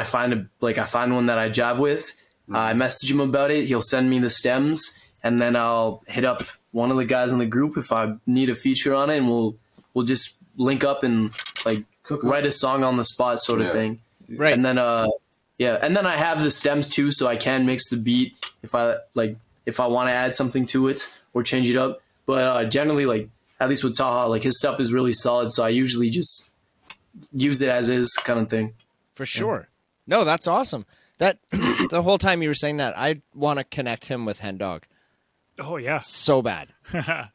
find one that I jive with. I message him about it. He'll send me the stems, and then I'll hit up one of the guys in the group if I need a feature on it, and we'll just link up and like write a song on the spot sort of thing. Right. And then and then I have the stems too, so I can mix the beat if I want to add something to it or change it up. But generally, like at least with Taha, like his stuff is really solid, so I usually just use it as is kind of thing. For sure. No, that's awesome. That the whole time you were saying that, I want to connect him with Hen Dog. Oh yeah, so bad,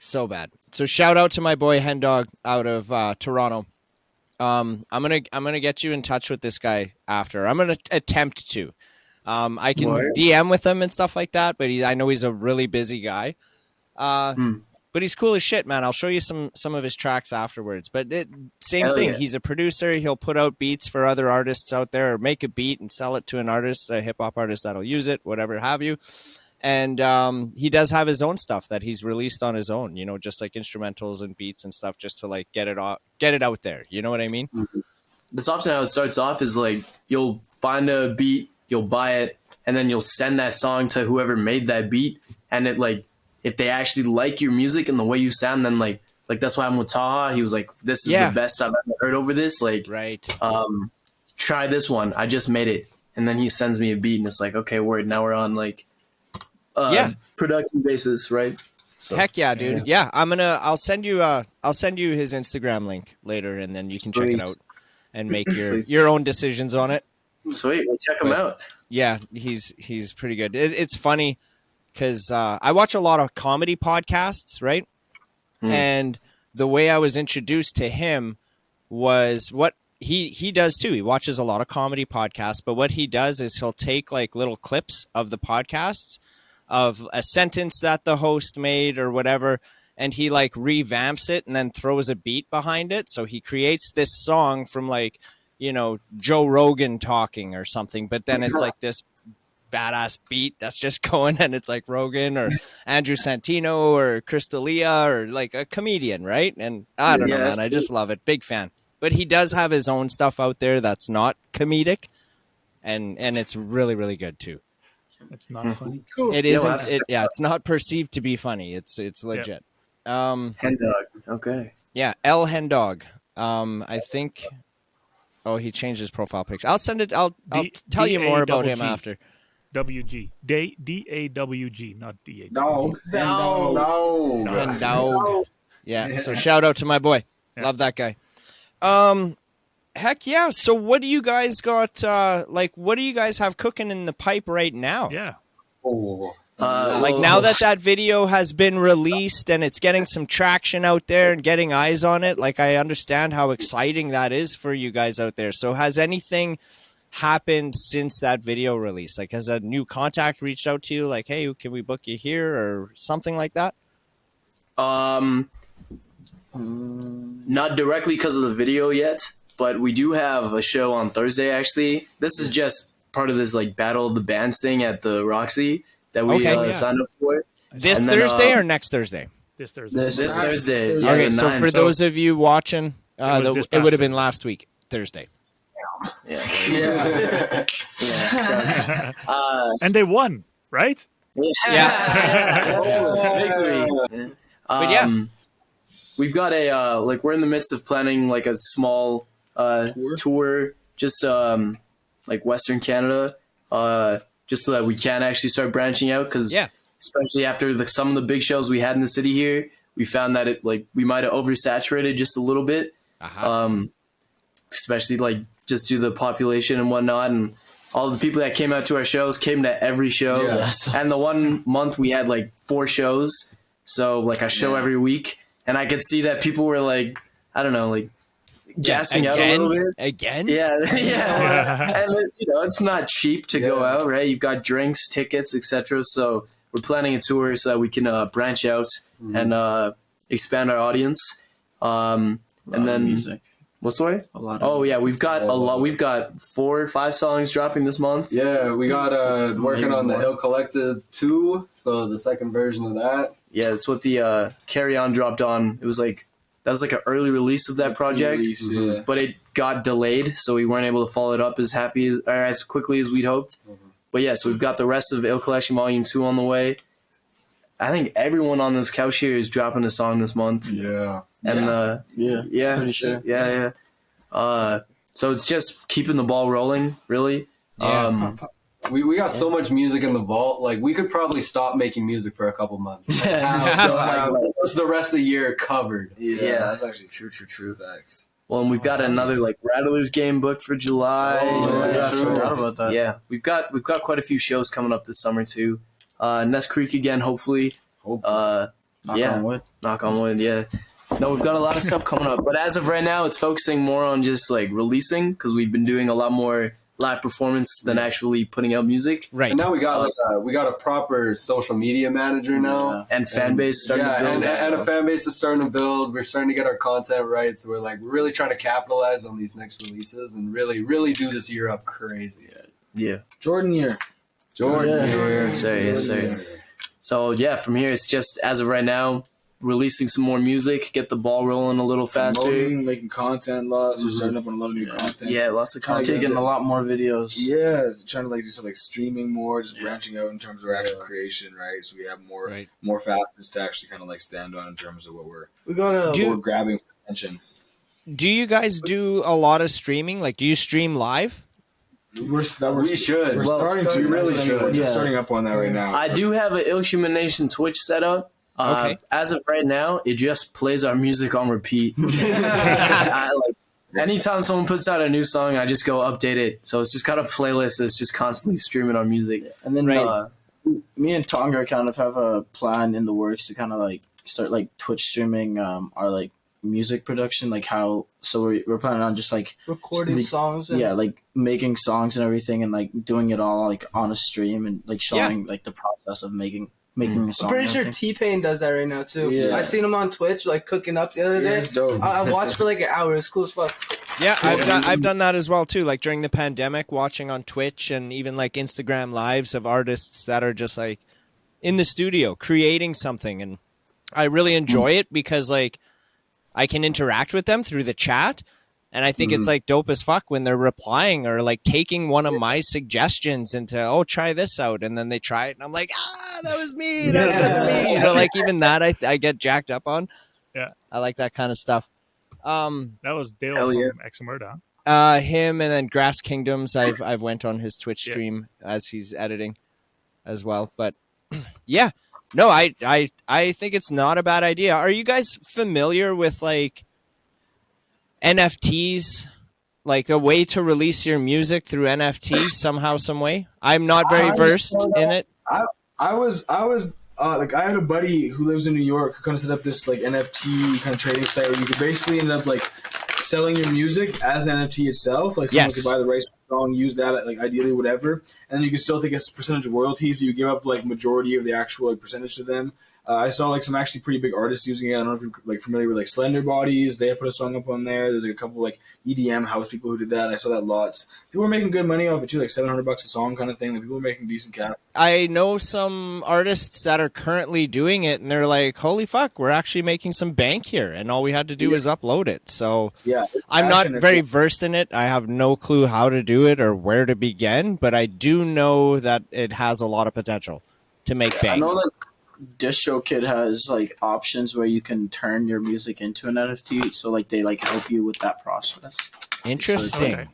so bad. So shout out to my boy Hen Dog out of Toronto. I'm gonna get you in touch with this guy after. I'm gonna attempt to. I can DM with him and stuff like that, but I know he's a really busy guy. But he's cool as shit, man. I'll show you some of his tracks afterwards. But same thing. Yeah. He's a producer. He'll put out beats for other artists out there, or make a beat and sell it to an artist, a hip hop artist that'll use it, whatever have you. And he does have his own stuff that he's released on his own, you know, just like instrumentals and beats and stuff, just to like get it out there. You know what I mean? Mm-hmm. That's often how it starts off. Is like you'll find a beat, you'll buy it, and then you'll send that song to whoever made that beat. And it like if they actually like your music and the way you sound, then like that's why I'm with Taha. He was like, "This is the best I've ever heard over this." Like, try this one. I just made it, and then he sends me a beat, and it's like, okay, word. Now we're on like. Production basis, right? So, heck yeah, dude. Yeah, I'll send you his Instagram link later, and then you can check it out and make your own decisions on it. Sweet, we'll check him out. Yeah, he's pretty good. It's funny because I watch a lot of comedy podcasts, right? And the way I was introduced to him was what he does too. He watches a lot of comedy podcasts, but what he does is he'll take like little clips of the podcasts. of a sentence that the host made or whatever, and he like revamps it and then throws a beat behind it. So he creates this song from like, you know, Joe Rogan talking or something, but then it's like this badass beat that's just going, and it's like Rogan or Andrew Santino or Crystalia or like a comedian, right? And I don't know, man, I just love it. Big fan. But he does have his own stuff out there that's not comedic, and it's really, really good too. It's not funny. Cool. It isn't. It's not perceived to be funny. It's legit. Hen Dog. Okay. Yeah, El Hen Dog. I think. Oh, he changed his profile picture. I'll send it. I'll tell you more about him after. WG. DAWG, not DA. No. Hen Dog. Yeah. So shout out to my boy. Yeah. Love that guy. Heck yeah. So what do you guys got? What do you guys have cooking in the pipe right now? Yeah. Now that video has been released and it's getting some traction out there and getting eyes on it, like I understand how exciting that is for you guys out there. So has anything happened since that video release? Like, has a new contact reached out to you like, hey, can we book you here or something like that? Not directly because of the video yet, but we do have a show on Thursday, actually. This is just part of this like Battle of the Bands thing at the Roxy that we signed up for. This Thursday or next Thursday? This Thursday. This Thursday. Yeah, Okay, so for those of you watching, it would have been last week, Thursday. Yeah. And they won, right? Victory. But yeah. We've got a we're in the midst of planning like a small tour, just like Western Canada, just so that we can actually start branching out. Because especially after some of the big shows we had in the city here, we found that we might have oversaturated just a little bit, especially like just due to the population and whatnot, and all the people that came out to our shows came to every show. Yes. And the 1 month we had like 4 shows, so like a show every week. And I could see that people were like, I don't know, like gassing out a little bit. Again? Yeah. And it's not cheap to go out, right? You've got drinks, tickets, etc. So we're planning a tour so that we can branch out and expand our audience. And then music. What's the way? A lot. Of we've got a lot. We've got 4 or 5 songs dropping this month. Yeah, we got working on the Ill Collective 2, so the second version of that. Yeah, that's what the Carry On dropped on. It was like that was like an early release of that project, but it got delayed, so we weren't able to follow it up as quickly as we'd hoped. But yeah, so we've got the rest of Ill Collection Volume 2 on the way. I think everyone on this couch here is dropping a song this month. Yeah. And pretty sure. Yeah. So it's just keeping the ball rolling, really. Yeah. We got so much music in the vault. Like, we could probably stop making music for a couple months. Most the rest of the year covered. Yeah, that's actually true. Facts. Well, and we've got another like Rattlers game booked for July. I forgot about that. Yeah, we've got quite a few shows coming up this summer too. Nest Creek again, hopefully. Knock on wood. Knock on wood. Yeah. No, we've got a lot of stuff coming up, but as of right now, it's focusing more on just like releasing because we've been doing a lot more live performance than actually putting out music. Right. And now we got we got a proper social media manager now, and fan base starting to build. And a fan base is starting to build. We're starting to get our content right, so we're really trying to capitalize on these next releases and really do this year up crazy. Yeah. Jordan year. Yes, sir. So yeah, from here it's just as of right now, releasing some more music, get the ball rolling a little faster. Making content lots. We're starting up on a lot of new content. Yeah, lots of content. Taking a lot more videos. Yeah, trying to do some streaming more, just branching out in terms of our actual creation, right? So we have more facets to actually kind of stand on in terms of what we're grabbing for attention. Do you guys do a lot of streaming? Like, do you stream live? We should. We're starting to. We really should. We're just starting up on that right now. I do have an ILLHUMANNATION Twitch set up. Okay. As of right now, it just plays our music on repeat. Anytime someone puts out a new song, I just go update it. So it's just got a playlist that's just constantly streaming our music. And then me and Tonga kind of have a plan in the works to kind of start Twitch streaming our music production, like how. So we're planning on just like recording songs. And like making songs and everything, and like doing it all like on a stream and like showing like the process of making a song. I'm pretty sure T-Pain does that right now too. Yeah. I seen him on Twitch like cooking up the other day. It's dope. I watched for like an hour. It's cool as fuck. Yeah, I've done that as well too. Like during the pandemic, watching on Twitch and even like Instagram lives of artists that are just like in the studio creating something, and I really enjoy it because like I can interact with them through the chat, and I think it's like dope as fuck when they're replying or like taking one of my suggestions into try this out, and then they try it, and I'm like that was me, that's because of me. You know, like even that I get jacked up on. Yeah, I like that kind of stuff. That was Dale from Exomurda. Him, and then Grass Kingdoms. I've went on his Twitch stream as he's editing as well. But yeah, no, I think it's not a bad idea. Are you guys familiar with like NFTs, like a way to release your music through NFT somehow, some way? I'm not very versed in it. I was like, I had a buddy who lives in New York who kind of set up this like NFT kind of trading site where you could basically end up like selling your music as an NFT itself. Like someone could buy the rights to the song, use that, like ideally whatever, and then you can still take a percentage of royalties, but you give up like majority of the actual like, percentage to them. I saw like some actually pretty big artists using it. I don't know if you're like familiar with like Slender Bodies. They put a song up on there. There's like a couple like EDM house people who did that. I saw that lots. People were making good money off it too, like $700 a song kind of thing. Like people were making decent cash. I know some artists that are currently doing it, and they're like, "Holy fuck, we're actually making some bank here!" And all we had to do is upload it. So yeah, I'm not very versed in it. I have no clue how to do it or where to begin, but I do know that it has a lot of potential to make bank. I know that DistroKid has like options where you can turn your music into an NFT, so like they like help you with that process. Interesting.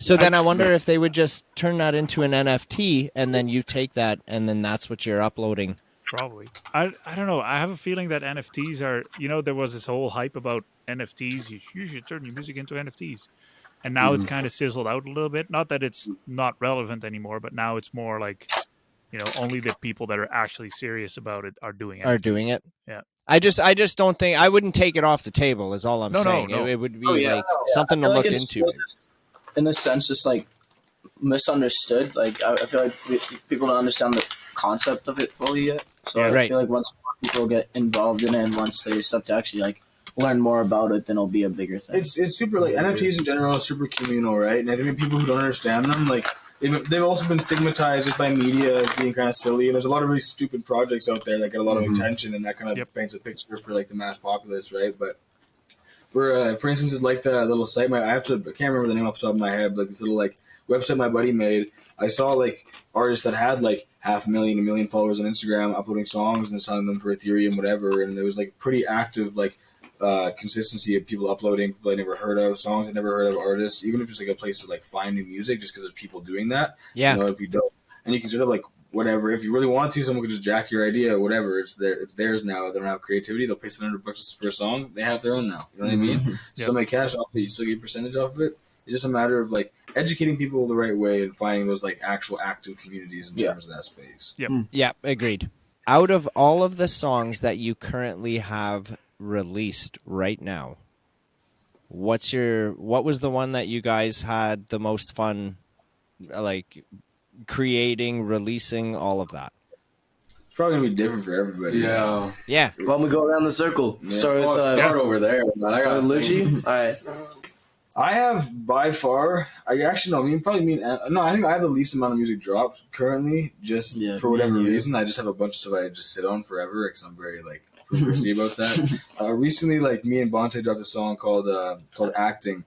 So then I wonder if they would just turn that into an NFT, and then you take that, and then that's what you're uploading. Probably. I don't know. I have a feeling that NFTs are, there was this whole hype about NFTs. You should turn your music into NFTs. And now it's kind of sizzled out a little bit. Not that it's not relevant anymore, but now it's more like, only the people that are actually serious about it are doing it. Yeah. I just don't think I wouldn't take it off the table. Is all I'm saying. No. It would be something to look into. In a sense, it's like misunderstood. Like I feel like people don't understand the concept of it fully yet. So I feel like once people get involved in it, and once they start to actually like learn more about it, then it'll be a bigger thing. It's super like NFTs in general are super communal, right? And I think people who don't understand them, like they've also been stigmatized just by media as being kind of silly. And there's a lot of really stupid projects out there that get a lot of attention, and that kind of paints a picture for like the mass populace, right? But for instance, it's like the little site. I can't remember the name off the top of my head, but like this little like website my buddy made. I saw like artists that had like 500,000, 1 million followers on Instagram uploading songs and selling them for Ethereum, whatever. And there was like pretty active like consistency of people uploading people I never heard of, songs I never heard of, artists. Even if it's like a place to like find new music, just because there's people doing that. Yeah, it'd be dope. And you can sort of like whatever. If you really want to, someone could just jack your idea, whatever. It's theirs now. They don't have creativity. They'll pay $700 for a song. They have their own now. You know what I mean? You still make cash off it. You still get a percentage off of it. It's just a matter of like educating people the right way and finding those like actual active communities in terms of that space. Yeah, agreed. Out of all of the songs that you currently have released right now, what was the one that you guys had the most fun like creating, releasing, all of that? It's probably gonna be different for everybody. Yeah. Why don't we go around the circle? Start with start over there. Man. I got Lucci. All right. I have by far. I think I have the least amount of music dropped currently. Just for whatever reason, I just have a bunch of stuff I just sit on forever because I'm very like prissy about that. Recently, like me and Bonte dropped a song called "Acting,"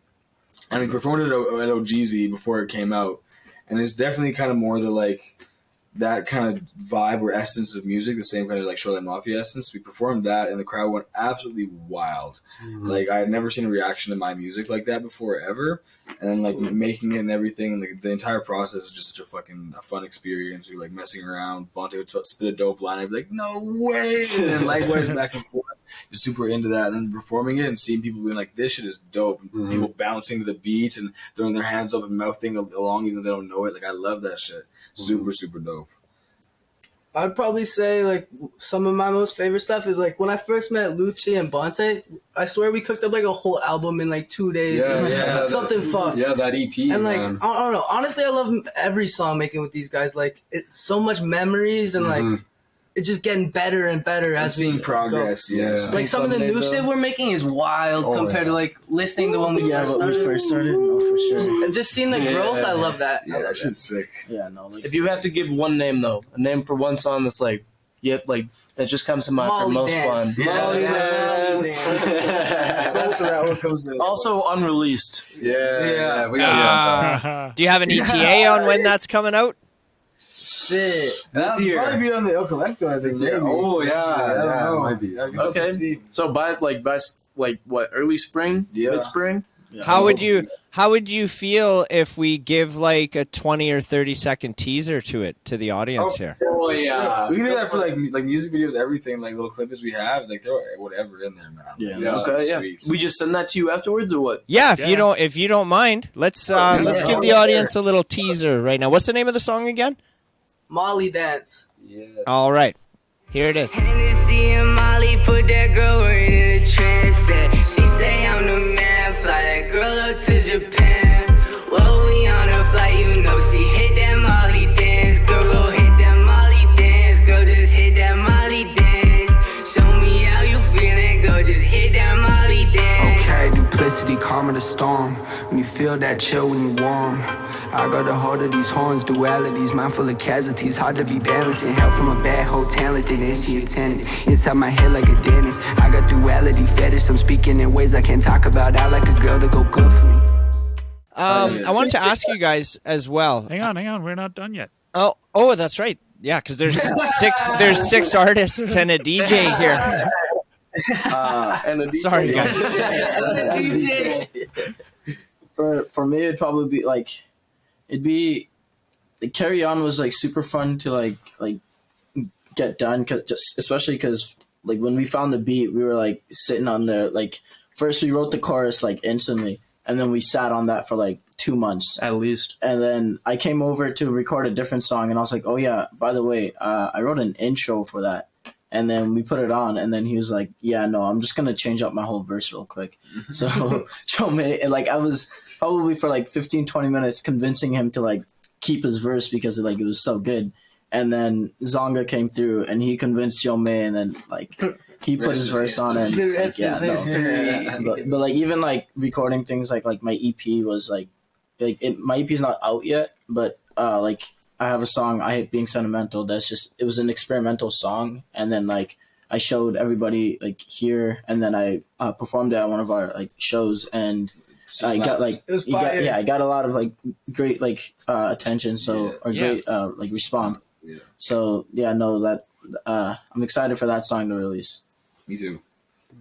and we performed it at OGZ before it came out, and it's definitely kind of more the like that kind of vibe or essence of music, the same kind of like Shoreline Mafia essence. We performed that, and the crowd went absolutely wild. Like I had never seen a reaction to my music like that before ever, and like making it and everything. Like the entire process was just such a fun experience. We were like messing around. Bonte would spit a dope line. I'd be like, "No way!" And then likewise back and forth. Just super into that. And then performing it and seeing people being like, "This shit is dope." And people bouncing to the beat and throwing their hands up and mouthing along even though they don't know it. Like I love that shit. Super dope. I'd probably say like some of my most favorite stuff is like when I first met Lucci and Bonte. I swear we cooked up like a whole album in like 2 days. Yeah, something fun. Yeah, that EP. And like man. I don't know. Honestly, I love every song making with these guys. Like it's so much memories and like it's just getting better and better as we seeing progress. go. Yeah. Like some of the new shit we're making is wild compared to like listening to when we first started. No, for sure. And just seeing the growth, I love that. Yeah, that shit's sick. Yeah, no. Like, If you have to give one name though, a name for one song that's like, yep, like that just comes to mind for Molly most Dance. fun. Molly Dance. That's what that one comes in. Also unreleased. Yeah. We got Do you have an ETA on when that's coming out? Shit. This year. Probably be on the El Collector, I think. Maybe. Oh, yeah. I don't know. It might be. Okay. So by what, early spring, mid spring. yeah. How would you feel if we give like a 20 or 30-second teaser to it to the audience here? Oh yeah, we can do that for like music videos, everything, like little clips we have, like throw whatever in there, man. Yeah. Okay, yeah. Sweet. We just send that to you afterwards or what? Yeah, if you don't mind, let's give the audience a little teaser right now. What's the name of the song again? Molly Dance. Yes. All right, here it is. Hennessy and Molly put that girl right in a trance. She say I'm the man, fly that girl up to Japan. Well, we on a flight, you know she hit that Molly dance. Girl, go hit that Molly dance. Girl, just hit that Molly dance. Show me how you feeling, girl, just hit that Molly dance. Okay, duplicity, calmer the storm. When you feel that chill when you warm. I got a hold of these horns, dualities, mind full of casualties, hard to be balancing. Help from a bad hoe, talented, and she attended. Inside my head like a dentist. I got duality fetish, I'm speaking in ways I can't talk about. I like a girl to go good for me. I wanted to ask you guys as well. Hang on, we're not done yet. Oh, that's right. Yeah, because there's six artists and a DJ here. And a DJ. Sorry, guys. For me, it'd probably be like, Carry On was like super fun to like get done, especially because like when we found the beat, we were like sitting on there. Like first we wrote the chorus like instantly, and then we sat on that for like 2 months At least. And then I came over to record a different song, and I was like, oh yeah, by the way, I wrote an intro for that. And then we put it on, and then he was like, yeah, no, I'm just going to change up my whole verse real quick. So Joe May, like I was probably for like 15, 20 minutes convincing him to like keep his verse because like it was so good. And then Zonga came through, and he convinced Joe May, and then like he put his verse on it. But like even like recording things like my EP was like my EP's not out yet, but like I have a song, I Hate Being Sentimental, it was an experimental song, and then like I showed everybody like here, and then I performed it at one of our like shows, and I got like I got a lot of like great like attention, great like response. Yeah. So yeah, no, that I'm excited for that song to release. Me too.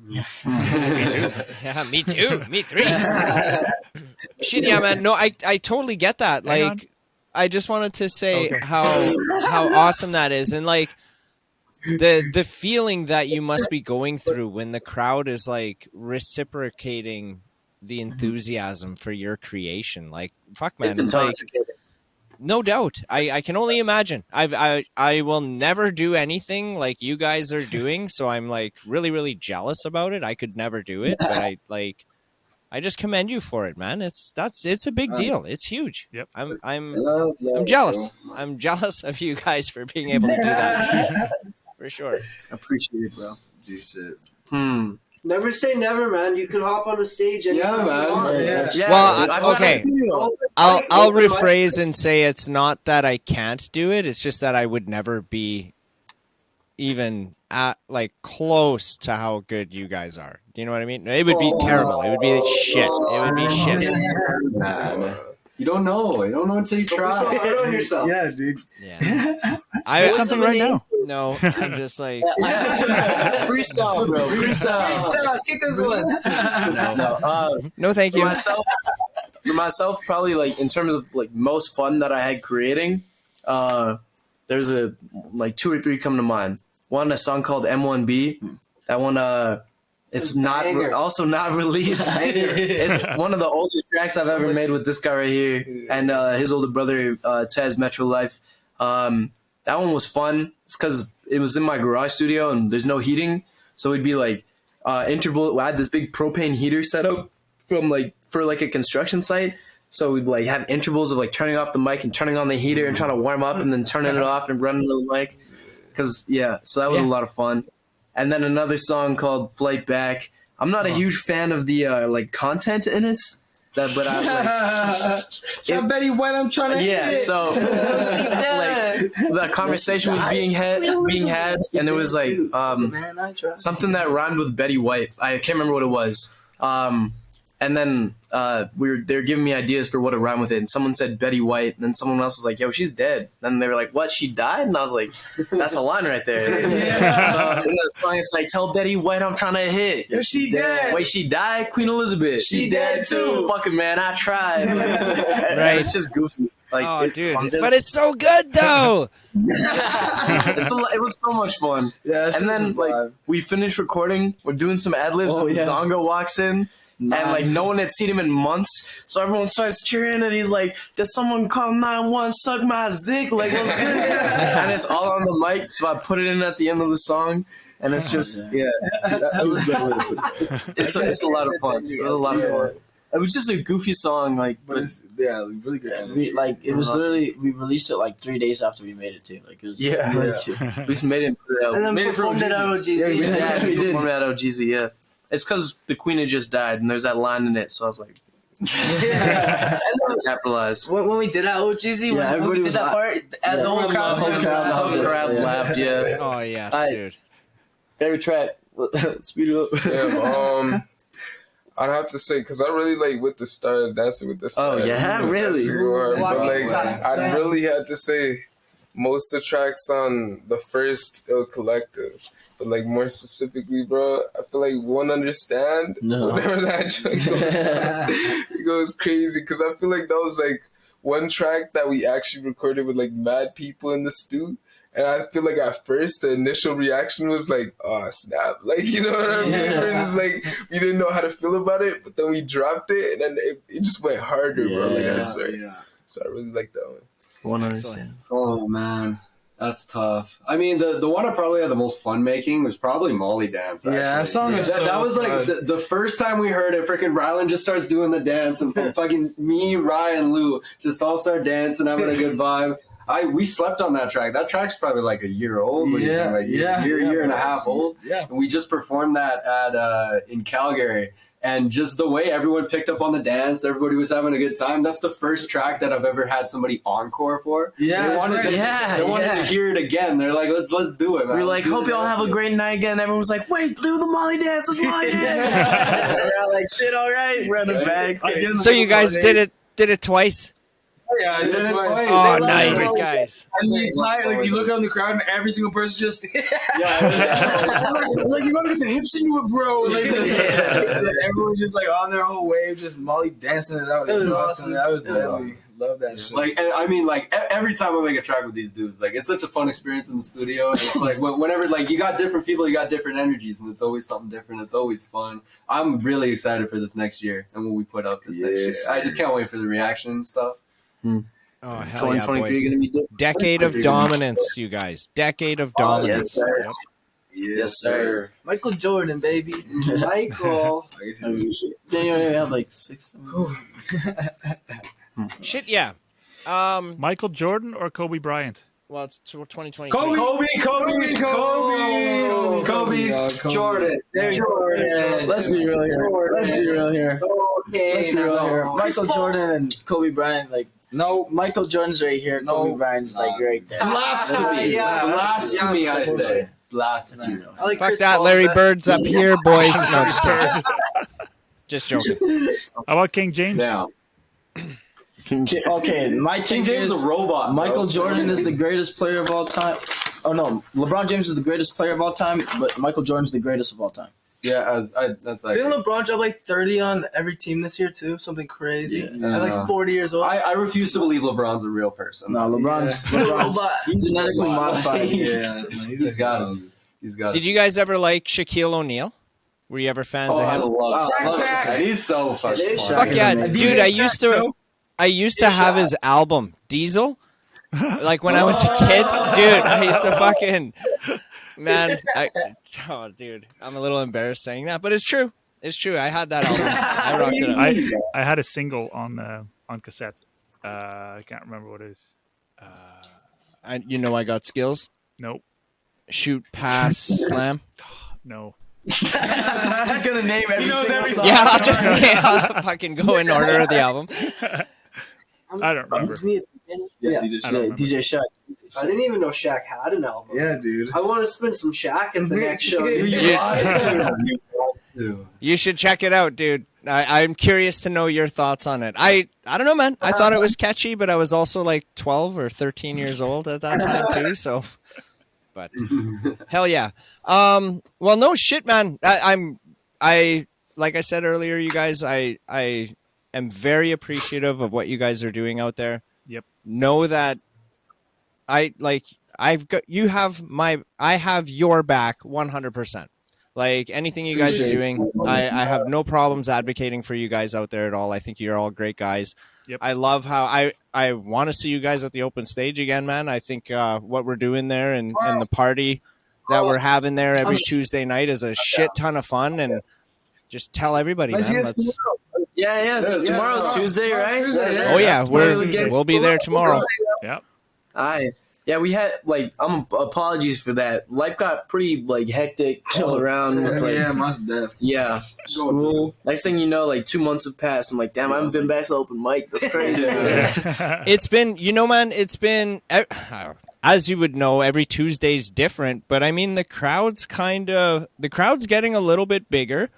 Me too. Yeah, me too. Me three. Shit, yeah, man. No, I totally get that. Like, I just wanted to say how awesome that is, and like the feeling that you must be going through when the crowd is like reciprocating the enthusiasm for your creation. Like, fuck, man. It's intoxicating. Like, no doubt. I can only imagine. I will never do anything like you guys are doing, so I'm like really, really jealous about it. I could never do it, but I just commend you for it, man. It's a big deal. It's huge. Yep. I'm jealous. I'm jealous of you guys for being able to do that. For sure. Appreciate it, bro. G-shit. Never say never, man. You can hop on a stage and man. Well, okay. I'll rephrase and say it's not that I can't do it. It's just that I would never be even at like close to how good you guys are. Do you know what I mean? It would be terrible. It would be shit. It would be shit. Man. You don't know. You don't know until you try. Don't be so hard on yourself. Yeah, dude. Yeah. I got something right now. No, I'm just like Freestyle, bro. Freestyle. Take this one. no, thank you. For myself, probably like in terms of like most fun that I had creating, there's like 2 or 3 come to mind. One, a song called M1B. That one, it's not also not released. It's one of the oldest tracks I've ever made with this guy right here, and his older brother, Tez Metro Life. That one was fun. It's because it was in my garage studio and there's no heating, so it'd be like interval. I had this big propane heater set up for like a construction site. So we'd like have intervals of like turning off the mic and turning on the heater and trying to warm up and then turning it off and running the mic. So that was a lot of fun. And then another song called Flight Back. I'm not a huge fan of the like content in it. But I like Betty White, I'm trying to hit. so like the conversation was being had and it was like something that rhymed with Betty White. I can't remember what it was. And then they were giving me ideas for what to rhyme with it, and someone said Betty White, and then someone else was like, "Yo, she's dead." Then they were like, "What? She died?" And I was like, "That's a line right there." So in the song, it's like, "Tell Betty White I'm trying to hit." Yo, she dead. Wait, she died? Queen Elizababeth. She dead too. Fucking man, I tried. Right. It's just goofy. Like, Oh, dude. But it's so good, though. it was so much fun. Yeah, and then like we finished recording, we're doing some ad libs, and Zongo walks in. And like no one had seen him in months, so everyone starts cheering, and he's like, "Does someone call 911? Suck my zick!" Like, what's good? And it's all on the mic, so I put it in at the end of the song, and it's just that was a good way to put it. it's a lot of fun. It was a lot of fun. It was just a goofy song, like, but it's really good. It was literally we released it like 3 days after we made it too. Like it was we just made it. And then performed it at OGZ. Yeah, we performed it at OGZ. Yeah. It's because the Queen had just died, and there's that line in it, so I was like, capitalized. When we did at OGZ, when we did that part, the whole crowd laughed, yeah. Oh, yes, dude. Favorite track? Speed it up. Damn, I'd have to say, because I really like With the Stars, Dancing with the Stars. Oh, yeah, really? But like, I really had to say most of the tracks on the first Ill Collective. But like more specifically, bro, I feel like Won't Understand. Whenever that track goes, it goes crazy because I feel like that was like one track that we actually recorded with like mad people in the stew. And I feel like at first the initial reaction was like, "Oh snap!" Like, you know what I mean? Versus like we didn't know how to feel about it, but then we dropped it, and then it just went harder, bro. Like I swear. Yeah. So I really like that one. Won't Understand. Oh man. That's tough. I mean, the one I probably had the most fun making was probably Molly Dance. Actually. Yeah, that song is that was like the first time we heard it. Freaking Rylan just starts doing the dance, and fucking me, Ryan, Lou just all start dancing, having a good vibe. We slept on that track. That track's probably like a year old. Year and a half old. Yeah, and we just performed that at in Calgary. And just the way everyone picked up on the dance, everybody was having a good time. That's the first track that I've ever had somebody encore for. Yeah, they wanted to hear it again. They're like, let's do it, man. We're like, hope y'all have a great night again. Everyone was like, wait, do the Molly Dance. It's Molly Dance. We're like, shit, all right. We're in the bag. So you guys did it twice? Yeah, that's why. Oh, nice, guys. And the entire, like, you look around the crowd and every single person just, like, you gotta get the hips into it, bro. Like, everyone's just like on their whole wave, just Molly dancing it out. It was awesome. That was deadly. Love that shit. Like, and I mean, like, every time I make a track with these dudes, like, it's such a fun experience in the studio. And it's like, whenever, like, you got different people, you got different energies, and it's always something different. It's always fun. I'm really excited for this next year and what we put up this next year. I just can't wait for the reaction and stuff. Oh, hell 2023 yeah, gonna be different. Decade of dominance, you guys. Decade of dominance. Yes, sir. Yes, sir. Michael Jordan, baby. Michael. Then you only have like 6. Shit, yeah. Michael Jordan or Kobe Bryant? Well, it's 2020. Kobe, Jordan. Jordan. Let's be real here. Michael Jordan and Kobe Bryant, like, no, Michael Jordan's right here. Kobe Bryant's like right there. Blasphemy. Blasphemy, I say. Blasphemy. Like Fuck that, Larry Bird's up here, boys. No, just kidding. Just joking. How about King James? Now. Okay, my King James is a robot. Michael Jordan is the greatest player of all time. Oh no, LeBron James is the greatest player of all time, but Michael Jordan's the greatest of all time. Yeah, that's like. Didn't LeBron drop like 30 on every team this year too? Something crazy. At like 40 years old. I refuse to believe LeBron's a real person. No, LeBron's he's genetically modified. He's got it. He's got it. Did you guys ever like Shaquille O'Neal? Were you ever fans of him? I love Shaq. He's so fucking Fuck yeah, dude! I used to have his album Diesel, Like when I was a kid, dude, I used to fucking, man, dude, I'm a little embarrassed saying that, but it's true. It's true. I had that album. I rocked it up. I had a single on cassette. I can't remember what it is. I got skills. Nope. Shoot, pass, slam. No. Just gonna name every single song. Yeah, I'll fucking go in order of the album. I don't remember. DJ Shaq. I didn't even know Shaq had an album. Yeah, dude. I want to spin some Shaq at the next show. You should check it out, dude. I'm curious to know your thoughts on it. I don't know, man. I thought it was catchy, but I was also like 12 or 13 years old at that time too. So, but hell yeah. Well, no shit, man. I like I said earlier, you guys. I am very appreciative of what you guys are doing out there. Yep. Know that I have your back 100%. Like anything you guys are doing, I have no problems advocating for you guys out there at all. I think you're all great guys. Yep. I love how I want to see you guys at the open stage again, man. I think what we're doing there and the party that we're having there every Tuesday night is a shit ton of fun. And just tell everybody, man. Yeah. Tomorrow's Tuesday, right? Oh yeah, we'll be there tomorrow. Yep. Yeah, we had apologies for that. Life got pretty like hectic around with like must def. Yeah, school. Next thing you know, like 2 months have passed. I'm like, damn, I haven't been back to the open mic. That's crazy. It's been, man, it's been, as you would know, every Tuesday's different. But I mean, the crowd's getting a little bit bigger.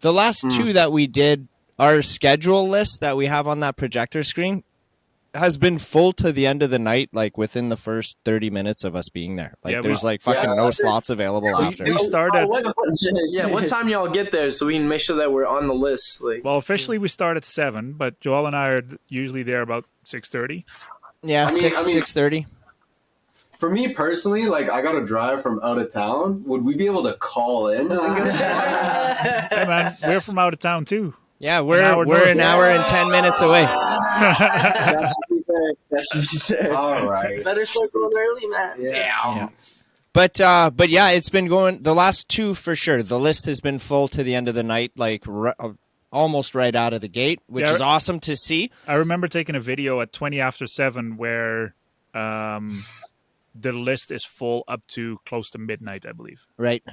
The last two that we did, our schedule list that we have on that projector screen has been full to the end of the night, like within the first 30 minutes of us being there. Like there's like fucking no slots available after. We started. What time y'all get there so we can make sure that we're on the list? Like, Well, officially we start at 7, but Joel and I are usually there about 6:30. Yeah, 6:30. For me personally, like I got to drive from out of town. Would we be able to call in? Hey man, we're from out of town too. Yeah, we're an hour and 10 minutes away. That's All right. Better start going early, man. Yeah. But yeah, it's been going the last two for sure. The list has been full to the end of the night, like almost right out of the gate, which is awesome to see. I remember taking a video at 20 after 7 where the list is full up to close to midnight, I believe. Right.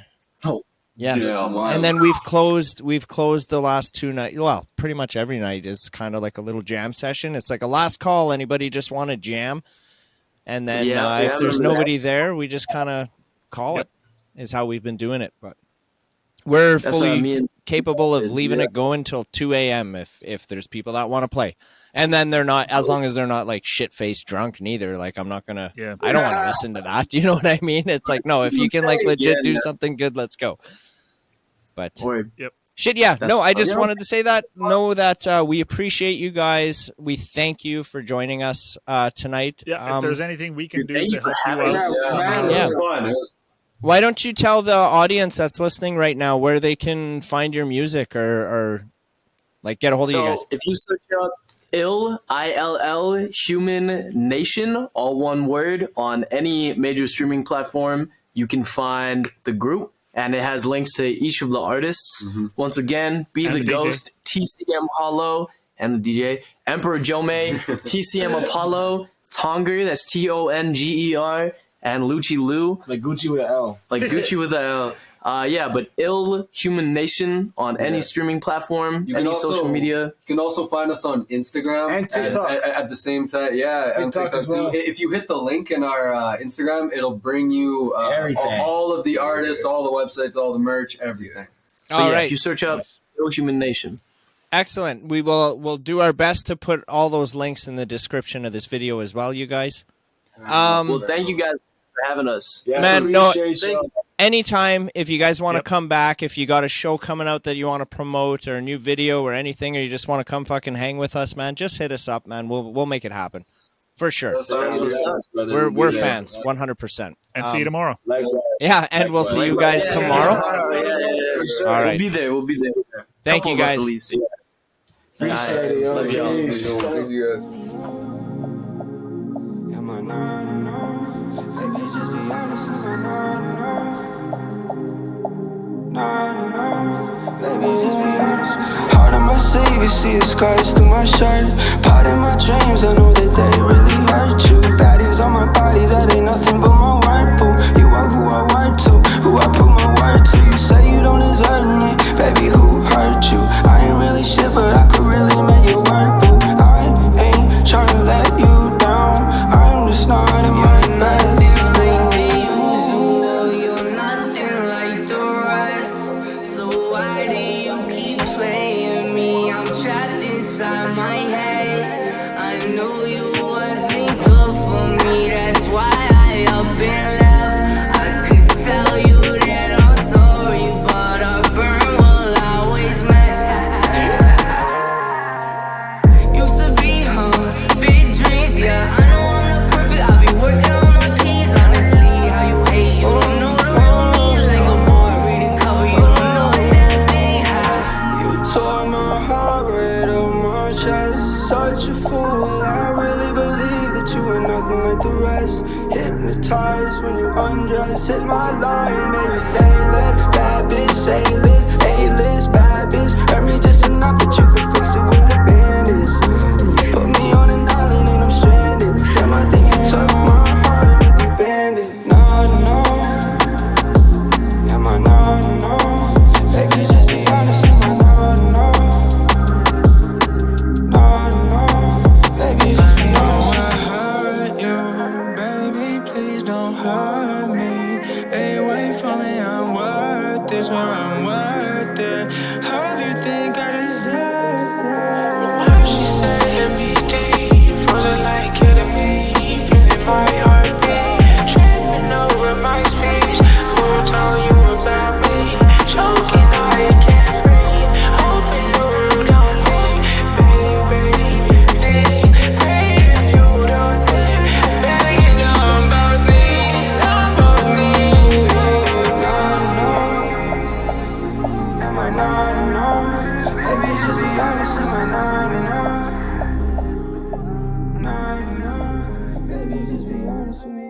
Oh. Yeah. Yeah, and then we've closed the last two nights. Well, pretty much every night is kind of like a little jam session. It's like a last call. Anybody just want to jam? And then if there's nobody there, we just kind of call it, is how we've been doing it. But we're fully capable of leaving it going till 2 a.m. if there's people that want to play. And then they're not, as long as they're not like shit-faced drunk neither. Like I'm not going to, I don't want to listen to that. You know what I mean? It's like, no, if you can like legit do something good, let's go. But shit, yeah. No, I just wanted to say that. Know that we appreciate you guys. We thank you for joining us tonight. Yeah, if there's anything we can do to help you out. It was fun. Why don't you tell the audience that's listening right now where they can find your music or like get a hold of you guys? If you search up ILL Human Nation, all one word, on any major streaming platform, you can find the group. And it has links to each of the artists. Once again, Be the Ghost, TCM Hollow, and the DJ, Emperor Jome, TCM Apollo, Tonger, that's Tonger, and Lucci Lou. Like Gucci with an L. Like Gucci with an L. But Human Nation on any streaming platform, any social media. You can also find us on Instagram and TikTok at the same time. Yeah, TikTok as well. If you hit the link in our Instagram, it'll bring you all of the artists, all the websites, all the merch, everything. All right. If you search up Human Nation. Excellent. We'll do our best to put all those links in the description of this video as well, you guys. Well, thank you guys for having us. Man, no, anytime, if you guys want to come back, if you got a show coming out that you want to promote or a new video or anything, or you just want to come fucking hang with us, man, just hit us up, man. We'll make it happen. For sure. We're fans, 100%. And see you tomorrow. Yeah, and we'll see you guys tomorrow. All right. We'll be there. Thank you, guys. Appreciate it, yo. Love y'all. Peace. Thank you guys. I not enough? Baby, just be honest, am I not enough? Not enough. Baby, just be honest. Heart on my sleeve, you see the scars through my shirt. Part of my dreams, I know that they really hurt you. Baddies on my body, that ain't nothing but my word, boo. You are who I work to, who I put my word to. You say you don't deserve me, baby, who hurt you? I ain't really shit, but I could really make it work, boo. I ain't tryna let you down, I'm just not in my best. Like the usual, you're nothing like the rest. So why do you keep playing me? I'm trapped inside my head. I knew you wasn't good for me, that's why I up and left. I could tell you that I'm sorry, but our burn will always match. Used to be, big dreams, yeah. I know I'm not perfect, I'll be working on my P's. Honestly, how you hate, you don't know the real me. Like a boy, read the cover, you don't know that thing. You tore my heart right up my chest. Such a fool, I really believe that you were nothing like the rest. Hypnotized when you undress, hit my line, baby, say less. Bad bitch, say less, A-list, bad bitch. Hurt me just enough that you can fix it with a bandage. Put me on an island and I'm stranded. Damn, I think you took my heart and you abandoned. Not enough, am I not enough? Baby, just be honest, am I not enough? Not enough, baby, just be honest. I hurt you, baby, please don't hurt me. Stay away from me, I'm worth this, where I'm worth it. How do you think I deserve it? Why she say hit me deep, frozen like killing me, feeling my heartbeat, tripping over my speech. Who told you about me? Choking, I can't breathe, hoping you don't leave, baby, please, praying you don't leave, begging on both knees, on both knees. Not enough, am I not enough? Baby, just be honest, am I not enough? Not enough, baby, just be honest with me.